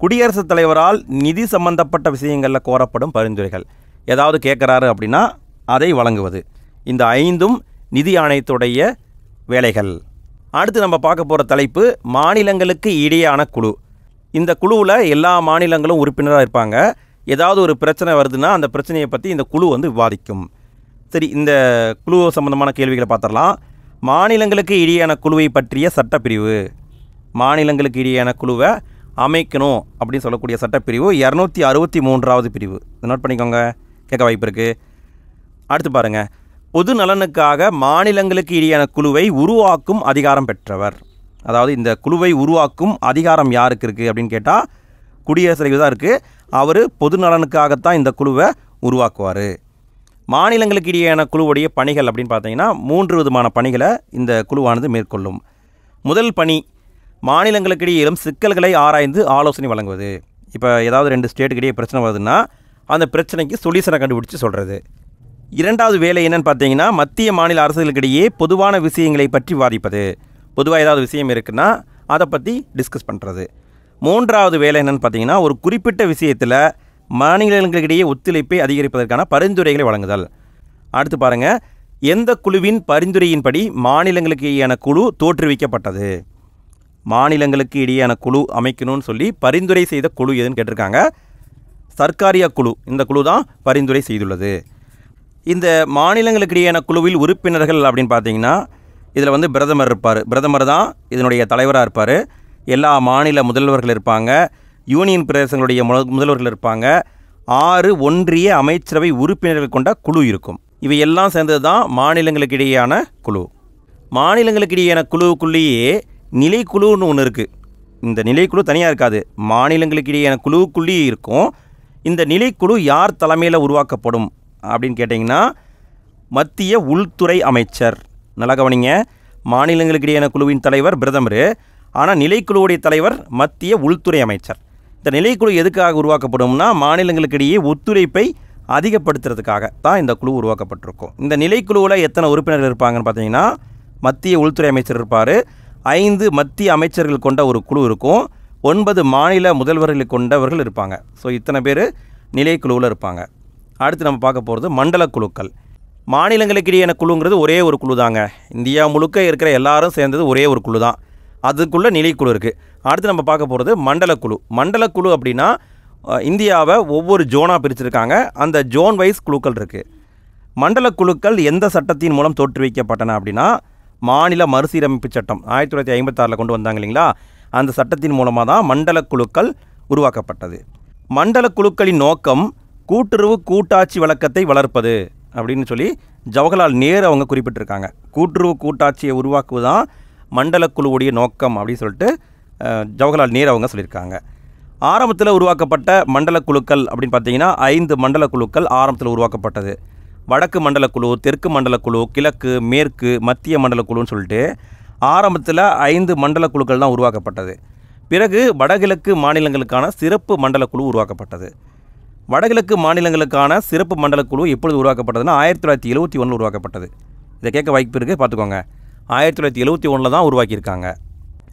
குடியரசுத் தலைவரால் நிதி சம்பந்தப்பட்ட விஷயங்களில் கோரப்படும் பரிந்துரைகள், ஏதாவது கேட்குறாரு அப்படின்னா அதை வழங்குவது. இந்த 5ம் நிதி ஆணையத்துடைய வேலைகள். அடுத்து நம்ம பார்க்க போகிற தலைப்பு மாநிலங்களுக்கு இடையேயான குழு. இந்த குழுவில் எல்லா மாநிலங்களும் உறுப்பினராக இருப்பாங்க. ஏதாவது ஒரு பிரச்சனை வருதுன்னா அந்த பிரச்சனையை பற்றி இந்த குழு விவாதிக்கும். சரி, இந்த குழு சம்பந்தமான கேள்விகளை பார்த்துடலாம். மாநிலங்களுக்கு இடையேயான குழுவை பற்றிய சட்டப்பிரிவு. மாநிலங்களுக்கு இடையேயான குழுவை அமைக்கணும் அப்படின்னு சொல்லக்கூடிய சட்டப்பிரிவு 263வது பிரிவு. நோட் பண்ணிக்கோங்க, கேட்க வாய்ப்பு இருக்குது. அடுத்து பாருங்கள், பொது நலனுக்காக மாநிலங்களுக்கு இடையேயான குழுவை உருவாக்கும் அதிகாரம் பெற்றவர். அதாவது இந்த குழுவை உருவாக்கும் அதிகாரம் யாருக்கு இருக்குது அப்படின்னு கேட்டால் குடியரசுத் தலைவர் தான் இருக்குது. அவர் பொது நலனுக்காகத்தான் இந்த குழுவை உருவாக்குவார். மாநிலங்களுக்கு இடையேயான குழுவுடைய பணிகள் அப்படின்னு பார்த்தீங்கன்னா 3 விதமான பணிகளை இந்த குழுவானது மேற்கொள்ளும். முதல் பணி, மாநிலங்களுக்கு இடையிலும் சிக்கல்களை ஆராய்ந்து ஆலோசனை வழங்குவது. இப்போ ஏதாவது 2 ஸ்டேட்டுக்கு இடையே பிரச்சனை வருதுன்னா அந்த பிரச்சனைக்கு சொல்யூஷனை கண்டுபிடிச்சி சொல்கிறது. 2வது வேலை என்னன்னு பார்த்தீங்கன்னா மத்திய மாநில அரசுகளுக்கிடையே பொதுவான விஷயங்களை பற்றி விவாதிப்பது. பொதுவாக ஏதாவது விஷயம் இருக்குன்னா அதை பற்றி டிஸ்கஸ் பண்ணுறது. 3வது வேலை என்னென்னு பார்த்தீங்கன்னா ஒரு குறிப்பிட்ட விஷயத்தில் மாநிலங்களிடையே ஒத்துழைப்பை அதிகரிப்பதற்கான பரிந்துரைகளை வழங்குதல். அடுத்து பாருங்கள், எந்த குழுவின் பரிந்துரையின்படி மாநிலங்களுக்கு இடையேயான குழு தோற்றுவிக்கப்பட்டது. மாநிலங்களுக்கு இடையேயான குழு அமைக்கணும்னு சொல்லி பரிந்துரை செய்த குழு எதுன்னு கேட்டிருக்காங்க. சர்க்காரியா குழு, இந்த குழு தான் பரிந்துரை செய்துள்ளது. இந்த மாநிலங்களுக்கு இடையேயான குழுவில் உறுப்பினர்கள் அப்படின்னு பார்த்தீங்கன்னா இதில் பிரதமர் இருப்பார். பிரதமர் தான் இதனுடைய தலைவராக இருப்பார். எல்லா மாநில முதல்வர்கள் இருப்பாங்க, யூனியன் பிரதேசங்களுடைய முதல்வர்கள் இருப்பாங்க, 6 ஒன்றிய அமைச்சரவை உறுப்பினர்கள் கொண்ட குழு இருக்கும். இவை எல்லாம் சேர்ந்தது தான் மாநிலங்களுக்கு இடையேயான குழு. மாநிலங்களுக்கு இடையேயான குழுவுக்குள்ளேயே நிலைக்குழுன்னு ஒன்று இருக்குது. இந்த நிலைக்குழு தனியாக இருக்காது, மாநிலங்களுக்கு இடையேயான குழுவுக்குள்ளேயே இருக்கும். இந்த நிலைக்குழு யார் தலைமையில் உருவாக்கப்படும் அப்படின்னு கேட்டிங்கன்னா மத்திய உள்துறை அமைச்சர். நல்லா கவனிங்க, மாநிலங்களுக்கு இடையேயான குழுவின் தலைவர் பிரதமர், ஆனால் நிலைக்குழுவுடைய தலைவர் மத்திய உள்துறை அமைச்சர். இந்த நிலைக்குழு எதுக்காக உருவாக்கப்படும்னா மாநிலங்களுக்கு இடையே ஒத்துழைப்பை அதிகப்படுத்துறதுக்காக தான் இந்த குழு உருவாக்கப்பட்டிருக்கும். இந்த நிலைக்குழுவில் எத்தனை உறுப்பினர்கள் இருப்பாங்கன்னு பார்த்தீங்கன்னா மத்திய உள்துறை அமைச்சர் இருப்பார், 5 மத்திய அமைச்சர்கள் கொண்ட ஒரு குழு இருக்கும், 9 மாநில முதல்வர்களை கொண்டவர்கள் இருப்பாங்க. ஸோ இத்தனை பேர் நிலைக்குழுவில் இருப்பாங்க. அடுத்து நம்ம பார்க்க போகிறது மண்டல குழுக்கள். மாநிலங்களுக்கு இடையேயான குழுங்கிறது ஒரே ஒரு குழு தாங்க. இந்தியா முழுக்க இருக்கிற எல்லாரும் சேர்ந்தது ஒரே ஒரு குழு தான், அதுக்குள்ளே நிலைக்குழு இருக்குது. அடுத்து நம்ம பார்க்க போகிறது மண்டலக்குழு. மண்டலக்குழு அப்படின்னா இந்தியாவை ஒவ்வொரு ஜோனாக பிரிச்சிருக்காங்க, அந்த ஜோன் வைஸ் குழுக்கள் இருக்குது. மண்டல குழுக்கள் எந்த சட்டத்தின் மூலம் தோற்றுவிக்கப்பட்டன அப்படின்னா மாநில மறுசீரமைப்பு சட்டம் 1956 கொண்டு வந்தாங்க இல்லைங்களா, அந்த சட்டத்தின் மூலமாக தான் மண்டல குழுக்கள் உருவாக்கப்பட்டது. மண்டல குழுக்களின் நோக்கம் கூட்டுறவு கூட்டாட்சி வழக்கத்தை வளர்ப்பது அப்படின்னு சொல்லி ஜவஹர்லால் நேரு அவங்க குறிப்பிட்டிருக்காங்க. கூட்டுறவு கூட்டாட்சியை உருவாக்குவது தான் மண்டல குழுவுடைய நோக்கம் அப்படின்னு சொல்லிட்டு ஜவஹர்லால் நேரு அவங்க சொல்லியிருக்காங்க. ஆரம்பத்தில் உருவாக்கப்பட்ட மண்டல குழுக்கள் அப்படின்னு பார்த்தீங்கன்னா 5 மண்டல குழுக்கள் ஆரம்பத்தில் உருவாக்கப்பட்டது. வடக்கு மண்டல குழு, தெற்கு மண்டல குழு, கிழக்கு, மேற்கு, மத்திய மண்டல குழுன்னு சொல்லிட்டு ஆரம்பத்தில் 5 மண்டல குழுக்கள் தான் உருவாக்கப்பட்டது. பிறகு வடகிழக்கு மாநிலங்களுக்கான சிறப்பு மண்டல குழு உருவாக்கப்பட்டது. வடகிழக்கு மாநிலங்களுக்கான சிறப்பு மண்டல குழு எப்பொழுது உருவாக்கப்பட்டதுன்னா 1971 உருவாக்கப்பட்டது. இதை கேட்க வாய்ப்பு இருக்குது, பார்த்துக்கோங்க. 1971 தான் உருவாக்கியிருக்காங்க.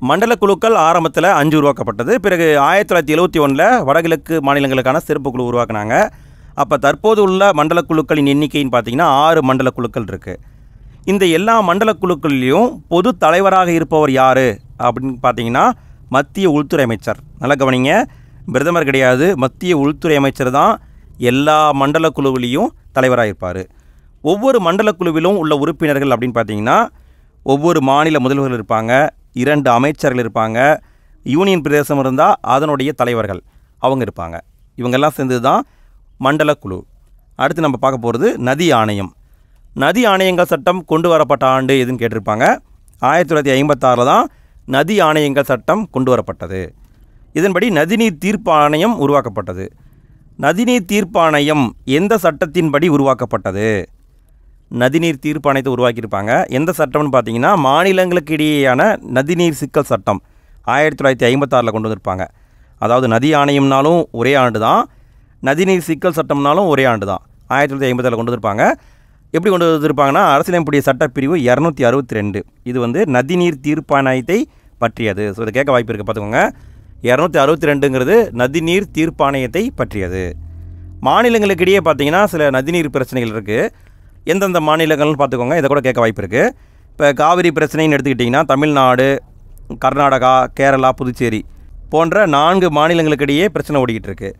மண்டல குழுக்கள் ஆரம்பத்தில் 5 உருவாக்கப்பட்டது. பிறகு 1971 வடகிழக்கு மாநிலங்களுக்கான சிறப்பு குழு உருவாக்குனாங்க. அப்போ தற்போது உள்ள மண்டல குழுக்களின் எண்ணிக்கைன்னு பார்த்தீங்கன்னா 6 மண்டல குழுக்கள் இருக்குது. இந்த எல்லா மண்டல குழுக்கள்லேயும் பொது தலைவராக இருப்பவர் யார் அப்படின்னு பார்த்தீங்கன்னா மத்திய உள்துறை அமைச்சர். நல்லா கவனிங்க, பிரதமர் கிடையாது, மத்திய உள்துறை அமைச்சர் தான் எல்லா மண்டல குழுவிலையும் தலைவராக இருப்பார். ஒவ்வொரு மண்டல குழுவிலும் உள்ள உறுப்பினர்கள் அப்படின்னு பார்த்தீங்கன்னா ஒவ்வொரு மாநில முதல்வர்கள் இருப்பாங்க, 2 அமைச்சர்கள் இருப்பாங்க, யூனியன் பிரதேசம் இருந்தால் அதனுடைய தலைவர்கள் அவங்க இருப்பாங்க. இவங்கெல்லாம் சேர்ந்து தான் மண்டல குழு. அடுத்து நம்ம பார்க்க போகிறது நதி ஆணையம். நதி ஆணையங்கள் சட்டம் கொண்டு வரப்பட்ட ஆண்டு எதுன்னு கேட்டிருப்பாங்க. 1956 தான் நதி ஆணையங்கள் சட்டம் கொண்டு வரப்பட்டது. இதன்படி நதிநீர் தீர்ப்பு ஆணையம் உருவாக்கப்பட்டது. நதிநீர் தீர்ப்பு ஆணையம் எந்த சட்டத்தின்படி உருவாக்கப்பட்டது? நதிநீர் தீர்ப்பு ஆணையத்தை உருவாக்கியிருப்பாங்க. எந்த சட்டம்னு பார்த்தீங்கன்னா மாநிலங்களுக்கு இடையேயான நதிநீர் சிக்கல் சட்டம் 1956 கொண்டு வந்திருப்பாங்க. அதாவது நதி ஆணையம்னாலும் ஒரே ஆண்டு தான், நதிநீர் சிக்கல் சட்டம்னாலும் ஒரே ஆண்டு தான். 1956 கொண்டு வந்திருப்பாங்க. எப்படி கொண்டு வந்திருப்பாங்கன்னா அரசியலமைப்புடைய சட்டப்பிரிவு 262. இது வந்து நதிநீர் தீர்ப்பு ஆணையத்தை பற்றியது. ஸோ இதை கேட்க வாய்ப்பு இருக்குது, பார்த்துக்கோங்க. 262ங்கிறது நதிநீர் தீர்ப்பு ஆணையத்தை பற்றியது. மாநிலங்களுக்கிடையே பார்த்தீங்கன்னா சில நதிநீர் பிரச்சனைகள் இருக்குது. எந்தெந்த மாநிலங்கள்னு பார்த்துக்கோங்க, இதை கூட கேட்க வாய்ப்பு இருக்குது. இப்போ காவிரி பிரச்சனைன்னு எடுத்துக்கிட்டிங்கன்னா தமிழ்நாடு, கர்நாடகா, கேரளா, புதுச்சேரி போன்ற 4 மாநிலங்களுக்கிடையே பிரச்சனை ஓடிக்கிட்டு இருக்குது.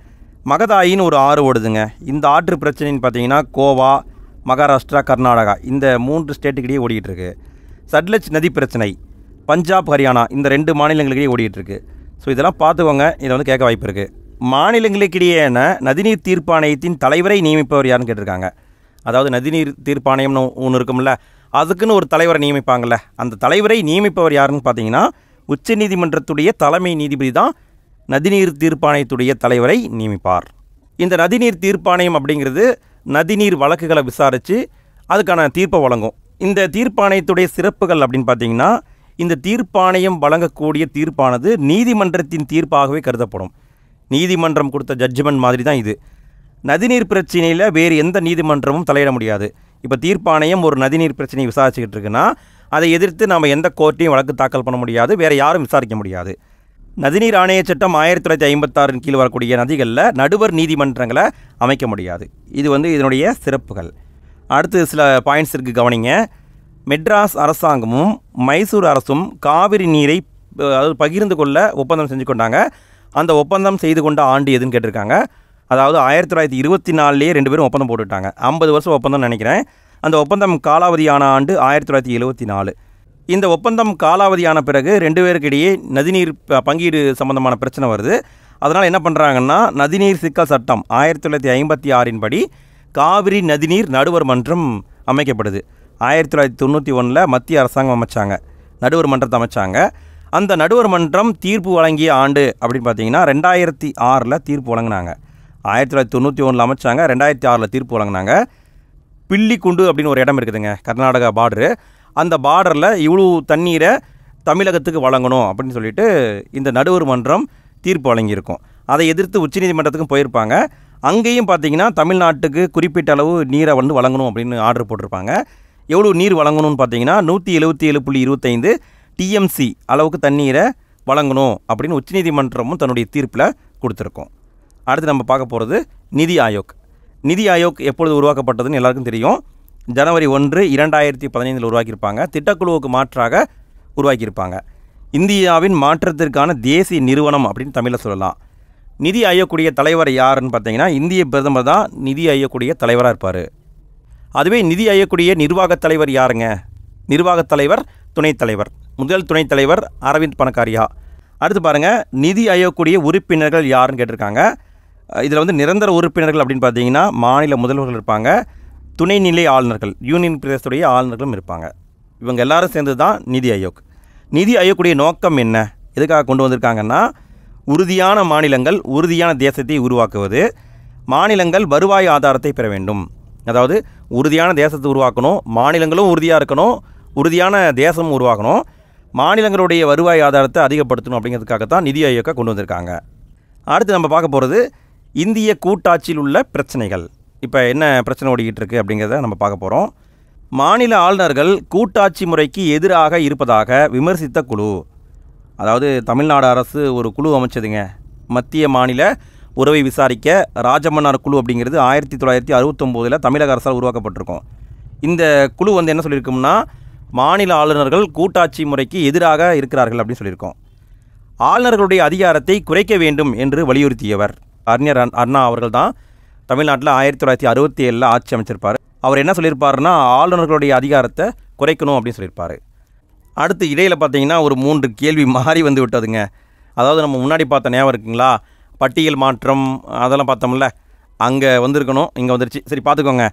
மகதாயின்னு ஒரு ஆறு ஓடுதுங்க. இந்த ஆற்று பிரச்சனைன்னு பார்த்தீங்கன்னா கோவா, மகாராஷ்டிரா, கர்நாடகா இந்த 3 ஸ்டேட்டுக்கிடையே ஓடிக்கிட்டு இருக்குது. சட்லஜ் நதி பிரச்சனை பஞ்சாப், ஹரியானா இந்த 2 மாநிலங்களுக்கிடையே ஓடிக்கிட்டு இருக்குது. ஸோ இதெல்லாம் பார்த்துக்கோங்க, இதை வந்து கேட்க வாய்ப்பு இருக்குது. மாநிலங்களுக்கிடையேயான நதிநீர் தீர்ப்பு ஆணையத்தின் தலைவரை நியமிப்பவர் யாருன்னு கேட்டிருக்காங்க. அதாவது நதிநீர் தீர்ப்பாணையம்னு ஒன்று இருக்கும்ல, அதுக்குன்னு ஒரு தலைவரை நியமிப்பாங்கள்ல, அந்த தலைவரை நியமிப்பவர் யாருன்னு பார்த்தீங்கன்னா உச்சநீதிமன்றத்துடைய தலைமை நீதிபதி தான் நதிநீர் தீர்ப்பாணையத்துடைய தலைவரை நியமிப்பார். இந்த நதிநீர் தீர்ப்பாணையம் அப்படிங்கிறது நதிநீர் வழக்குகளை விசாரித்து அதுக்கான தீர்ப்பை வழங்கும். இந்த தீர்ப்பாணையத்துடைய சிறப்புகள் அப்படின்னு பார்த்தீங்கன்னா இந்த தீர்ப்பாணையம் வழங்கக்கூடிய தீர்ப்பானது நீதிமன்றத்தின் தீர்ப்பாகவே கருதப்படும். நீதிமன்றம் கொடுத்த ஜட்ஜ்மெண்ட் மாதிரி தான் இது. நதிநீர் பிரச்சனையில் வேறு எந்த நீதிமன்றமும் தலையிட முடியாது. இப்போ தீர்ப்பாணையம் ஒரு நதிநீர் பிரச்சனையை விசாரிச்சுக்கிட்டு இருக்குன்னா அதை எதிர்த்து நம்ம எந்த கோர்ட்டையும் வழக்கு தாக்கல் பண்ண முடியாது, வேறு யாரும் விசாரிக்க முடியாது. நதிநீர் ஆணைய சட்டம் 1956 கீழ் வரக்கூடிய நதிகளில் நடுவர் நீதிமன்றங்களை அமைக்க முடியாது. இது வந்து இதனுடைய சிறப்புகள். அடுத்து சில பாயிண்ட்ஸ் இருக்குது, கவனிங்க. மெட்ராஸ் அரசாங்கமும் மைசூர் அரசும் காவிரி நீரை பகிர்ந்து கொள்ள ஒப்பந்தம் செஞ்சு கொண்டாங்க. அந்த ஒப்பந்தம் செய்து கொண்ட ஆண்டு எதுன்னு கேட்டிருக்காங்க. அதாவது 1924 2 பேரும் ஒப்பந்தம் போட்டுவிட்டாங்க. 50 வருஷம் ஒப்பந்தம் நினைக்கிறேன். அந்த ஒப்பந்தம் காலாவதியான ஆண்டு 1974. இந்த ஒப்பந்தம் காலாவதியான பிறகு 2 பேருக்கு இடையே நதிநீர் பங்கீடு சம்பந்தமான பிரச்சனை வருது. அதனால் என்ன பண்ணுறாங்கன்னா நதிநீர் சிக்கல் சட்டம் 1956 படி காவிரி நதிநீர் நடுவர் மன்றம் அமைக்கப்படுது. 1991 மத்திய அரசாங்கம் அமைச்சாங்க, நடுவர் மன்றத்தை அமைச்சாங்க. அந்த நடுவர் மன்றம் தீர்ப்பு வழங்கிய ஆண்டு அப்படின்னு பார்த்தீங்கன்னா 2006 தீர்ப்பு வழங்கினாங்க. 1991 அமைச்சாங்க, 2006 தீர்ப்பு வழங்கினாங்க. பில்லிக்குண்டு அப்படின்னு ஒரு இடம் இருக்குதுங்க, கர்நாடகா பார்டரு. அந்த பார்டரில் இவ்வளோ தண்ணீரை தமிழகத்துக்கு வழங்கணும் அப்படின்னு சொல்லிட்டு இந்த நடுவர் மன்றம் தீர்ப்பு வழங்கியிருக்கும். அதை எதிர்த்து உச்சநீதிமன்றத்துக்கும் போயிருப்பாங்க. அங்கேயும் பார்த்தீங்கன்னா தமிழ்நாட்டுக்கு குறிப்பிட்ட அளவு நீரை வந்து வழங்கணும் அப்படின்னு ஆர்டர் போட்டிருப்பாங்க. எவ்வளோ நீர் வழங்கணும்னு பார்த்தீங்கன்னா 177.25 டிஎம்சி அளவுக்கு தண்ணீரை வழங்கணும் அப்படின்னு உச்சநீதிமன்றமும் தன்னுடைய தீர்ப்பில் கொடுத்துருக்கோம். அடுத்து நம்ம பார்க்க போகிறது நிதி ஆயோக். நிதி ஆயோக் எப்பொழுது உருவாக்கப்பட்டதுன்னு எல்லாருக்கும் தெரியும். ஜனவரி 1, 2015 உருவாக்கியிருப்பாங்க. திட்டக்குழுவுக்கு மாற்றாக உருவாக்கியிருப்பாங்க. இந்தியாவின் மாற்றத்திற்கான தேசிய நிறுவனம் அப்படின்னு தமிழில் சொல்லலாம். நிதி ஆயோக்குடைய தலைவர் யாருன்னு பார்த்தீங்கன்னா இந்திய பிரதமர் தான் நிதி ஆயோக்குடைய தலைவராக இருப்பார். அதுவே நிதி ஆயோக்குடைய நிர்வாகத் தலைவர் யாருங்க? நிர்வாகத் தலைவர் துணைத் தலைவர். முதல் துணைத் தலைவர் அரவிந்த் பனகாரியா. அடுத்து பாருங்கள், நிதி ஆயோக்குடைய உறுப்பினர்கள் யாருன்னு கேட்டிருக்காங்க. இதில் வந்து நிரந்தர உறுப்பினர்கள் அப்படின்னு பார்த்தீங்கன்னா மாநில முதல்வர்கள் இருப்பாங்க, துணைநிலை ஆளுநர்கள், யூனியன் பிரதேசத்துடைய ஆளுநர்களும் இருப்பாங்க. இவங்க எல்லாரும் சேர்ந்து தான் நிதி ஆயோக். நிதி ஆயோக்குடைய நோக்கம் என்ன, எதுக்காக கொண்டு வந்திருக்காங்கன்னா உறுதியான மாநிலங்கள் உறுதியான தேசத்தை உருவாக்குவது. மாநிலங்கள் வருவாய் ஆதாரத்தை பெற வேண்டும். அதாவது உறுதியான தேசத்தை உருவாக்கணும், மாநிலங்களும் உறுதியாக இருக்கணும், உறுதியான தேசமும் உருவாக்கணும். மாநிலங்களுடைய வருவாய் ஆதாரத்தை அதிகப்படுத்தணும் அப்படிங்கிறதுக்காக தான் நிதி ஆயோக்கை கொண்டு வந்திருக்காங்க. அடுத்து நம்ம பார்க்க போகிறது இந்திய கூட்டாட்சியில் உள்ள பிரச்சனைகள். இப்போ என்ன பிரச்சனை ஓடிக்கிட்டு இருக்குது அப்படிங்கிறத நம்ம பார்க்க போகிறோம். மாநில ஆளுநர்கள் கூட்டாட்சி முறைக்கு எதிராக இருப்பதாக விமர்சித்த குழு. அதாவது தமிழ்நாடு அரசு ஒரு குழு அமைச்சதுங்க, மத்திய மாநில உறவை விசாரிக்க ராஜமன்னார் குழு அப்படிங்கிறது 1969 தமிழக அரசால் உருவாக்கப்பட்டிருக்கும். இந்த குழு என்ன சொல்லியிருக்கோம்னா, மாநில ஆளுநர்கள் கூட்டாட்சி முறைக்கு எதிராக இருக்கிறார்கள் அப்படின்னு சொல்லியிருக்கோம். ஆளுநர்களுடைய அதிகாரத்தை குறைக்க வேண்டும் என்று வலியுறுத்தியவர் அறிஞர் அண்ணா அவர்கள் தான். தமிழ்நாட்டில் 1967 ஆட்சி அமைச்சிருப்பார். அவர் என்ன சொல்லியிருப்பாருன்னா, ஆளுநர்களுடைய அதிகாரத்தை குறைக்கணும் அப்படின்னு சொல்லியிருப்பார். அடுத்து இடையில் பார்த்தீங்கன்னா ஒரு 3 கேள்வி மாறி வந்து விட்டதுங்க. அதாவது நம்ம முன்னாடி பார்த்த ஞாபகம் இருக்குங்களா, பட்டியல் மாற்றம் அதெல்லாம் பார்த்தோம்ல, அங்கே வந்திருக்கணும், இங்கே வந்துருச்சு. சரி பார்த்துக்கோங்க.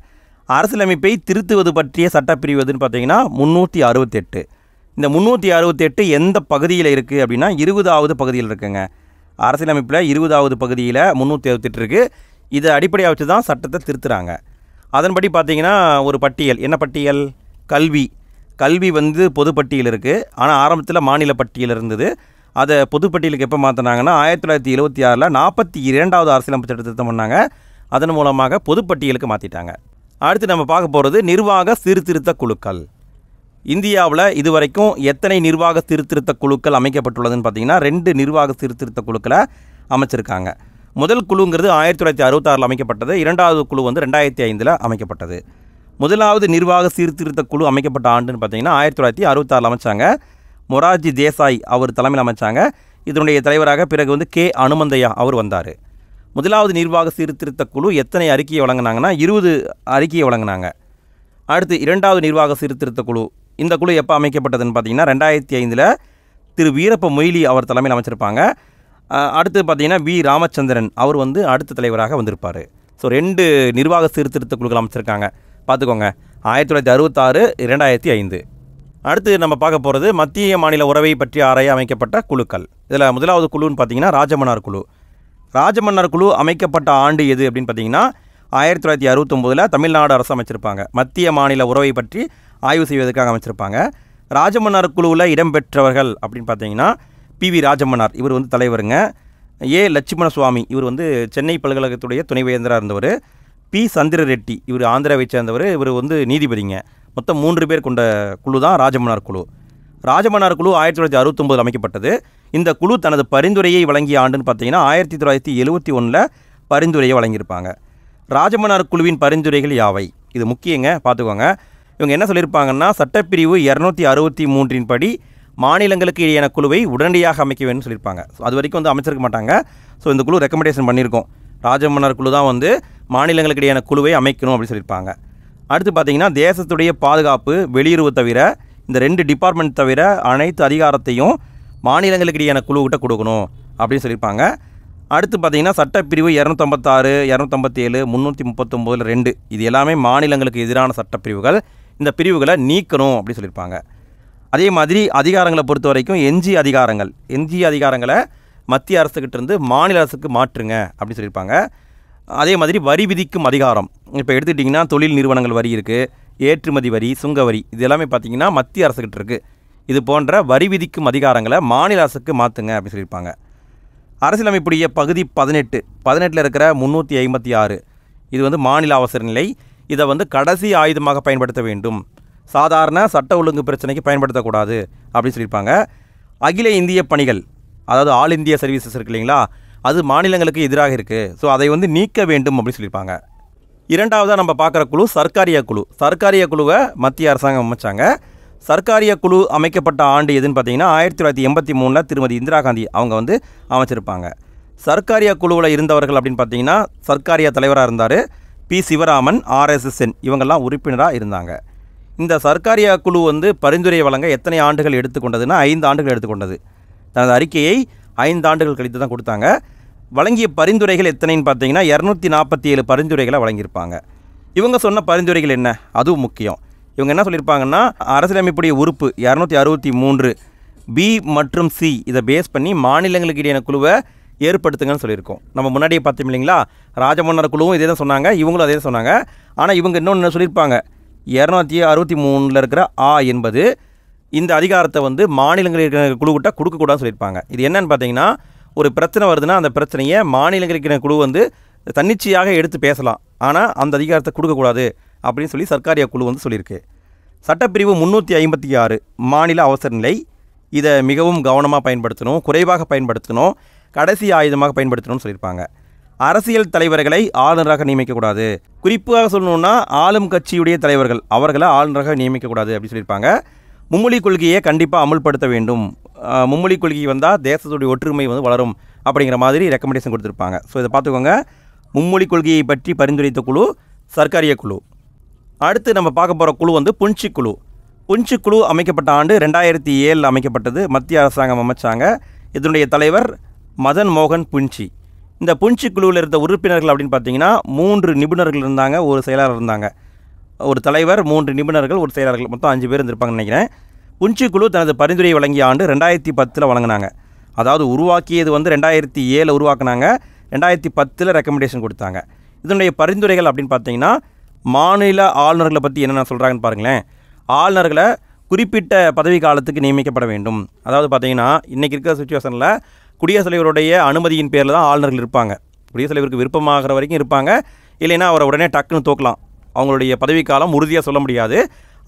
அரசியலமைப்பை திருத்துவது பற்றிய சட்டப்பிரிவு எதுன்னு பார்த்தீங்கன்னா 368. இந்த 368 எந்த பகுதியில் இருக்குது அப்படின்னா 20வது பகுதியில் இருக்குங்க. அரசியலமைப்பில் 20வது பகுதியில் 368 இருக்குது. இதை அடிப்படையாக வச்சு தான் சட்டத்தை திருத்துறாங்க. அதன்படி பார்த்தீங்கன்னா ஒரு பட்டியல், என்ன பட்டியல்? கல்வி பொதுப்பட்டியல் இருக்குது. ஆனால் ஆரம்பத்தில் மாநில பட்டியல் இருந்தது. அதை பொதுப்பட்டியலுக்கு எப்போ மாற்றினாங்கன்னா 1976 42வது அரசியலமைப்பு சட்டத்தை திருத்தம் பண்ணாங்க. அதன் மூலமாக பொதுப்பட்டியலுக்கு மாற்றிட்டாங்க. அடுத்து நம்ம பார்க்க போகிறது நிர்வாக சீர்திருத்த குழுக்கள். இந்தியாவில் இதுவரைக்கும் எத்தனை நிர்வாக சீர்திருத்த குழுக்கள் அமைக்கப்பட்டுள்ளதுன்னு பார்த்தீங்கன்னா 2 நிர்வாக சீர்திருத்த குழுக்களை அமைச்சிருக்காங்க. முதல் குழுங்கிறது 1966 அமைக்கப்பட்டது. இரண்டாவது குழு 2005 அமைக்கப்பட்டது. முதலாவது நிர்வாக சீர்திருத்த குழு அமைக்கப்பட்ட ஆண்டுன்னு பார்த்தீங்கன்னா 1966 அமைச்சாங்க. மொரார்ஜி தேசாய் அவர் தலைமையில் அமைச்சாங்க. இதனுடைய தலைவராக பிறகு கே அனுமந்தையா அவர் வந்தார். முதலாவது நிர்வாக சீர்திருத்த குழு எத்தனை அறிக்கையை வழங்கினாங்கன்னா 20 அறிக்கையை வழங்கினாங்க. அடுத்து இரண்டாவது நிர்வாக சீர்திருத்த குழு, இந்த குழு எப்போ அமைக்கப்பட்டதுன்னு பார்த்தீங்கன்னா 2005 திரு வீரப்ப மொய்லி அவர் தலைமையில் அமைச்சிருப்பாங்க. அடுத்து பார்த்தீங்கன்னா வி ராமச்சந்திரன் அவர் அடுத்த தலைவராக வந்திருப்பார். ஸோ 2 நிர்வாக சீர்திருத்த குழுக்கள் அமைச்சிருக்காங்க, பார்த்துக்கோங்க. 1966, 2005. அடுத்து நம்ம பார்க்க போகிறது மத்திய மாநில உறவை பற்றி ஆராய அமைக்கப்பட்ட குழுக்கள். இதில் முதலாவது குழுன்னு பார்த்தீங்கன்னா ராஜமன்னார் குழு. ராஜமன்னார் குழு அமைக்கப்பட்ட ஆண்டு எது அப்படின்னு பார்த்தீங்கன்னா 1969 தமிழ்நாடு அரசு அமைச்சிருப்பாங்க. மத்திய மாநில உறவை பற்றி ஆய்வு செய்வதற்காக அமைச்சிருப்பாங்க. ராஜமன்னார் குழுவில் இடம்பெற்றவர்கள் அப்படின்னு பார்த்தீங்கன்னா பி.வி. ராஜமன்னார் இவர் தலைவருங்க. ஏ. லட்சுமண சுவாமி இவர் சென்னை பல்கலைக்கழகத்துடைய துணைவேந்தராக இருந்தவர். பி. சந்திர ரெட்டி இவர் ஆந்திராவை சேர்ந்தவர். இவர் நீதிபதிங்க. மொத்தம் 3 பேர் கொண்ட குழு தான் ராஜமன்னார் குழு. ராஜமன்னார் குழு 1969 அமைக்கப்பட்டது. இந்த குழு தனது பரிந்துரையை வழங்கிய ஆண்டுன்னு பார்த்தீங்கன்னா 1971 பரிந்துரையை வழங்கியிருப்பாங்க. ராஜமன்னார் குழுவின் பரிந்துரைகள் யாவை? இது முக்கியங்க, பார்த்துக்கோங்க. இவங்க என்ன சொல்லியிருப்பாங்கன்னா, சட்டப்பிரிவு 263 படி மாநிலங்களுக்கு இடையான குழுவை உடனடியாக அமைக்க வேணும்னு சொல்லியிருப்பாங்க. அது வரைக்கும் அமைச்சிருக்க மாட்டாங்க. ஸோ இந்த குழு ரெக்கமெண்டேஷன் பண்ணியிருக்கோம். ராஜமன்னார் குழு தான் மாநிலங்களுக்கு இடையான குழுவை அமைக்கணும் அப்படின்னு சொல்லியிருப்பாங்க. அடுத்து பார்த்தீங்கன்னா தேசத்துடைய பாதுகாப்பு, வெளியுறவு தவிர இந்த 2 டிபார்ட்மெண்ட் தவிர அனைத்து அதிகாரத்தையும் மாநிலங்களுக்கு இடையான குழுக்கிட்ட கொடுக்கணும் அப்படின்னு சொல்லியிருப்பாங்க. அடுத்து பார்த்தீங்கன்னா சட்டப்பிரிவு 256, 257, 339 2 இது எல்லாமே மாநிலங்களுக்கு எதிரான சட்டப்பிரிவுகள். இந்த பிரிவுகளை நீக்கணும் அப்படின்னு சொல்லியிருப்பாங்க. அதே மாதிரி அதிகாரங்களை பொறுத்த வரைக்கும் எஞ்சிய அதிகாரங்களை மத்திய அரசுக்கிட்டேருந்து மாநில அரசுக்கு மாற்றுங்க அப்படின்னு சொல்லியிருப்பாங்க. அதே மாதிரி வரி விதிக்கும் அதிகாரம், இப்போ எடுத்துக்கிட்டிங்கன்னா தொழில் நிறுவனங்கள் வரி இருக்குது, ஏற்றுமதி வரி, சுங்க வரி, இது எல்லாமே பார்த்திங்கன்னா மத்திய அரசுக்கிட்ட இருக்குது. இது போன்ற வரி விதிக்கும் அதிகாரங்களை மாநில அரசுக்கு மாற்றுங்க அப்படின்னு சொல்லியிருப்பாங்க. அரசியலமைப்புடைய பகுதி 18 இருக்கிற 356 இது மாநில அவசர நிலை. இதை கடைசி ஆயுதமாக பயன்படுத்த வேண்டும், சாதாரண சட்ட ஒழுங்கு பிரச்சனைக்கு பயன்படுத்தக்கூடாது அப்படின்னு சொல்லியிருப்பாங்க. அகில இந்திய பணிகள், அதாவது ஆல் இந்தியா சர்வீசஸ் இருக்கு இல்லைங்களா, அது மாநிலங்களுக்கு எதிராக இருக்குது. ஸோ அதை நீக்க வேண்டும் அப்படின்னு சொல்லியிருப்பாங்க. இரண்டாவதாக நம்ம பார்க்குற குழு சர்க்காரிய குழுவை மத்திய அரசாங்கம் அமைச்சாங்க. சர்க்காரிய குழு அமைக்கப்பட்ட ஆண்டு எதுன்னு பார்த்தீங்கன்னா 1983 திருமதி இந்திரா காந்தி அவங்க அமைச்சிருப்பாங்க. சர்க்காரிய குழுவில் இருந்தவர்கள் அப்படின்னு பார்த்தீங்கன்னா சர்க்காரிய தலைவராக இருந்தார் பி. சிவராமன், RSSN இவங்கெல்லாம் உறுப்பினராக இருந்தாங்க. இந்த சர்க்காரிய குழு பரிந்துரை வழங்க எத்தனை ஆண்டுகள் எடுத்துக்கொண்டதுன்னா 5 ஆண்டுகள் எடுத்துக்கொண்டது. தனது அறிக்கையை 5 ஆண்டுகள் கழித்து தான் கொடுத்தாங்க. வழங்கிய பரிந்துரைகள் எத்தனைன்னு பார்த்தீங்கன்னா 247 பரிந்துரைகளை வழங்கியிருப்பாங்க. இவங்க சொன்ன பரிந்துரைகள் என்ன, அதுவும் முக்கியம். இவங்க என்ன சொல்லியிருப்பாங்கன்னா, அரசியலமைப்புடைய உறுப்பு 263 B மற்றும் C இதை பேஸ் பண்ணி மாநிலங்களுக்கு இடையான குழுவை ஏற்படுத்துங்கன்னு சொல்லியிருக்கோம். நம்ம முன்னாடியே பார்த்தோம் இல்லைங்களா, ராஜமன்னார் குழுவும் இதே தான் சொன்னாங்க, இவங்களும் அதே தான் சொன்னாங்க. ஆனால் இவங்க இன்னொன்று சொல்லியிருப்பாங்க, 263 இருக்கிற ஆ என்பது இந்த அதிகாரத்தை வந்து மாநிலங்களில் இருக்கிற குழுக்கிட்ட கொடுக்கக்கூடாதுன்னு சொல்லியிருப்பாங்க. இது என்னன்னு பார்த்தீங்கன்னா, ஒரு பிரச்சனை வருதுன்னா அந்த பிரச்சனையை மாநிலங்களில் இருக்கிற குழு வந்து தன்னிச்சையாக எடுத்து பேசலாம். ஆனால் அந்த அதிகாரத்தை கொடுக்கக்கூடாது அப்படின்னு சொல்லி சர்க்காரிய குழு வந்து சொல்லியிருக்கு. சட்டப்பிரிவு 356 மாநில அவசர நிலை. இதை மிகவும் கவனமாக பயன்படுத்தணும், குறைவாக பயன்படுத்தணும், கடைசி ஆயுதமாக பயன்படுத்தணும்னு சொல்லியிருப்பாங்க. அரசியல் தலைவர்களை ஆளுநராக நியமிக்கக்கூடாது. குறிப்பாக சொல்லணுன்னா ஆளும் கட்சியுடைய தலைவர்கள் அவர்களை ஆளுநராக நியமிக்கக்கூடாது அப்படின்னு சொல்லியிருப்பாங்க. மும்மொழி கொள்கையை கண்டிப்பாக அமுல்படுத்த வேண்டும். மும்மொழி கொள்கை வந்தால் தேசத்துடைய ஒற்றுமை வந்து வளரும் அப்படிங்கிற மாதிரி ரெக்கமெண்டேஷன் கொடுத்துருப்பாங்க. ஸோ இதை பார்த்துக்கோங்க. மும்மொழி கொள்கையை பற்றி பரிந்துரைத்த குழு சர்க்காரிய குழு. அடுத்து நம்ம பார்க்க போகிற குழு வந்து புன்சி குழு. புன்சி குழு அமைக்கப்பட்ட ஆண்டு 2007 அமைக்கப்பட்டது. மத்திய அரசாங்கம் அமைச்சாங்க. இதனுடைய தலைவர் மதன் மோகன் புன்சி. இந்த புன்சி குழுவில் இருந்த உறுப்பினர்கள் அப்படின்னு பார்த்தீங்கன்னா 3 நிபுணர்கள் இருந்தாங்க, ஒரு செயலாளர் இருந்தாங்க. ஒரு தலைவர், 3 நிபுணர்கள், ஒரு செயலாளர்கள், மொத்தம் 5 பேர் இருந்திருப்பாங்கன்னு நினைக்கிறேன். புன்சி குழு தனது பரிந்துரை வழங்கிய ஆண்டு 2010 வழங்கினாங்க. அதாவது உருவாக்கியது வந்து 2007 உருவாக்குனாங்க, 2010 ரெக்கமெண்டேஷன் கொடுத்தாங்க. இதனுடைய பரிந்துரைகள் அப்படின்னு பார்த்தீங்கன்னா மாநில ஆளுநர்களை பற்றி என்னென்ன சொல்கிறாங்கன்னு பாருங்களேன். ஆளுநர்களை குறிப்பிட்ட பதவி காலத்துக்கு நியமிக்கப்பட வேண்டும். அதாவது பார்த்தீங்கன்னா இன்றைக்கி இருக்கிற சுச்சுவேஷனில் குடியரசுத் தலைவருடைய அனுமதியின் பேரில் தான் ஆளுநர்கள் இருப்பாங்க. குடியரசுத் தலைவருக்கு விருப்பமாகிற வரைக்கும் இருப்பாங்க, இல்லைன்னா அவரை உடனே டக்குன்னு தூக்கலாம். அவங்களுடைய பதவிக்காலம் உறுதியாக சொல்ல முடியாது.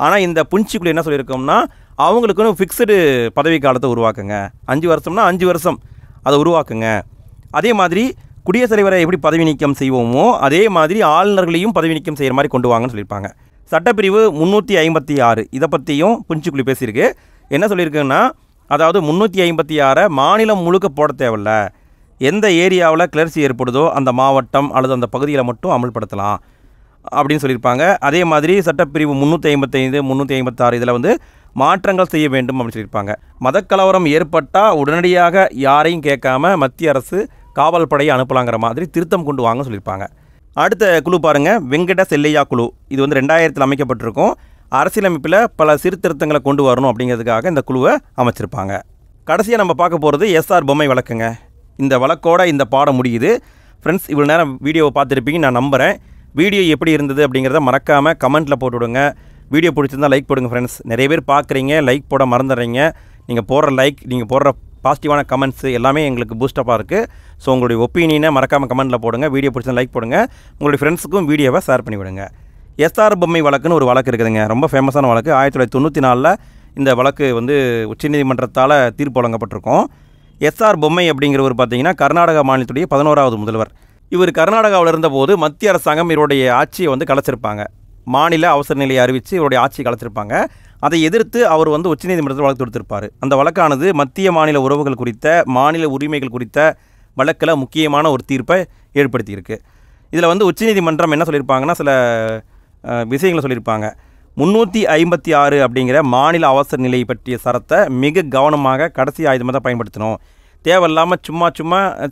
ஆனால் இந்த புன்சிக்குழு என்ன சொல்லியிருக்கோம்னா அவங்களுக்குன்னு ஃபிக்ஸ்டு பதவி காலத்தை உருவாக்குங்க. 5 வருஷம்னா 5 வருஷம் அதை உருவாக்குங்க. அதே மாதிரி குடியரசுத் தலைவரை எப்படி பதவி நீக்கம் செய்வோமோ அதே மாதிரி ஆளுநர்களையும் பதவி நீக்கம் செய்கிற மாதிரி கொண்டு வாங்கன்னு சொல்லியிருப்பாங்க. சட்டப்பிரிவு 356 இதை பற்றியும் புன்சிக்குழு பேசியிருக்கு. என்ன சொல்லியிருக்குன்னா, அதாவது 356 மாநிலம் முழுக்க போட தேவையில்ல, எந்த ஏரியாவில் கிளர்ச்சி ஏற்படுதோ அந்த மாவட்டம் அல்லது அந்த பகுதியில் மட்டும் அமல்படுத்தலாம் அப்படின்னு சொல்லியிருப்பாங்க. அதே மாதிரி சட்டப்பிரிவு 355 356 இதில் வந்து மாற்றங்கள் செய்ய வேண்டும் அப்படின்னு சொல்லியிருப்பாங்க. மதக்கலவரம் ஏற்பட்டால் உடனடியாக யாரையும் கேட்காம மத்திய அரசு காவல் படையை அனுப்பலாங்கிற மாதிரி திருத்தம் கொண்டு வாங்க சொல்லியிருப்பாங்க. அடுத்த குழு பாருங்கள், வெங்கட செல்லையா குழு. இது வந்து 2000 அமைக்கப்பட்டிருக்கும். அரசியலமைப்பில் பல சீர்திருத்தங்களை கொண்டு வரணும் அப்படிங்கிறதுக்காக இந்த குழுவை அமைச்சிருப்பாங்க. கடைசியாக நம்ம பார்க்க போகிறது எஸ்ஆர் பொம்மை வழக்குங்க. இந்த வழக்கோட இந்த பாடம் முடியுது. ஃப்ரெண்ட்ஸ், இவ்வளோ நேரம் வீடியோவை பார்த்துருப்பீங்க நான் நம்புகிறேன். வீடியோ எப்படி இருந்தது அப்படிங்கிறத மறக்காமல் கமெண்ட்டில் போட்டு விடுங்க. வீடியோ பிடிச்சிருந்தால் லைக் போடுங்க ஃப்ரெண்ட்ஸ். நிறைய பேர் பார்க்குறீங்க, லைக் போட மறந்துடுறீங்க. நீங்கள் போடுற லைக், நீங்கள் போடுற பாசிட்டிவான கமெண்ட்ஸு எல்லாமே எங்களுக்கு பூஸ்டப்பாக இருக்குது. ஸோ உங்களுடைய ஒப்பீனியனை மறக்காமல் கமெண்ட்டில் போடுங்க. வீடியோ பிடிச்சிருந்தா லைக் போடுங்க. உங்களுடைய ஃப்ரெண்ட்ஸுக்கும் வீடியோவை ஷேர் பண்ணி விடுங்க. எஸ்ஆர் பொம்மை வழக்குன்னு ஒரு வழக்கு இருக்குதுங்க. ரொம்ப ஃபேமஸான வழக்கு. 1994 இந்த வழக்கு வந்து உச்சநீதிமன்றத்தால் தீர்ப்பு வழங்கப்பட்டிருக்கும். எஸ்ஆர் பொம்மை அப்படிங்கிறவர் பார்த்தீங்கன்னா கர்நாடகா மாநிலத்துடைய 11வது முதல்வர். இவர் கர்நாடகாவில் இருந்தபோது மத்திய அரசாங்கம் இவருடைய ஆட்சியை வந்து கலைச்சிருப்பாங்க. மாநில அவசர நிலையை அறிவித்து இவருடைய ஆட்சியை கலைச்சிருப்பாங்க. அதை எதிர்த்து அவர் வந்து உச்சநீதிமன்றத்தில் வழக்கு தொடுத்திருப்பார். அந்த வழக்கானது மத்திய மாநில உறவுகள் குறித்த, மாநில உரிமைகள் குறித்த வழக்கில் முக்கியமான ஒரு தீர்ப்பை ஏற்படுத்தியிருக்கு. இதில் வந்து உச்சநீதிமன்றம் என்ன சொல்லியிருப்பாங்கன்னா சில விஷயங்களை சொல்லியிருப்பாங்க. 356 அப்படிங்கிற மாநில அவசர நிலை பற்றிய சரத்தை மிக கவனமாக கடைசி ஆயுதமாக தான் பயன்படுத்தணும். தேவையில்லாமல் சும்மா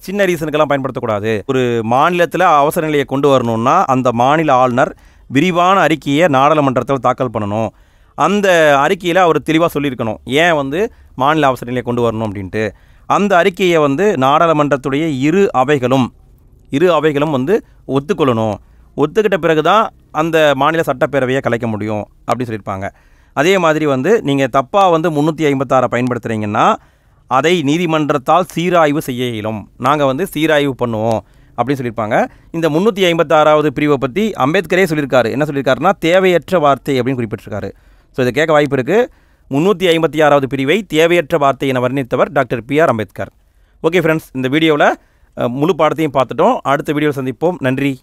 சின்ன ரீசனுக்கெல்லாம் பயன்படுத்தக்கூடாது. ஒரு மாநிலத்தில் அவசர நிலையை கொண்டு வரணுன்னா அந்த மாநில ஆளுநர் விரிவான அறிக்கையை நாடாளுமன்றத்தில் தாக்கல் பண்ணணும். அந்த அறிக்கையில் அவர் தெளிவாக சொல்லியிருக்கணும் ஏன் வந்து மாநில அவசர நிலையை கொண்டு வரணும் அப்படின்ட்டு. அந்த அறிக்கையை வந்து நாடாளுமன்றத்துடைய இரு அவைகளும் வந்து ஒத்துக்கொள்ளணும். ஒத்துக்கிட்ட பிறகு தான் அந்த மாநில சட்டப்பேரவையை கலைக்க முடியும் அப்படின்னு சொல்லியிருப்பாங்க. அதே மாதிரி வந்து நீங்கள் தப்பாக வந்து 356 பயன்படுத்துகிறீங்கன்னா அதை நீதிமன்றத்தால் சீராய்வு செய்ய இயலும். நாங்கள் வந்து சீராய்வு பண்ணுவோம் அப்படின்னு சொல்லியிருப்பாங்க. இந்த 356வது பிரிவை பற்றி அம்பேத்கரே சொல்லியிருக்காரு. என்ன சொல்லியிருக்காருன்னா தேவையற்ற வார்த்தை அப்படின்னு குறிப்பிட்டிருக்காரு. ஸோ இதை கேட்க வாய்ப்பு இருக்குது. 356வது பிரிவை தேவையற்ற வார்த்தை என வர்ணித்தவர் doctor B R. Ambedkar. Okay friends, இந்த வீடியோவில் முழு பாடத்தையும் பார்த்துட்டோம். அடுத்த வீடியோவில் சந்திப்போம். நன்றி.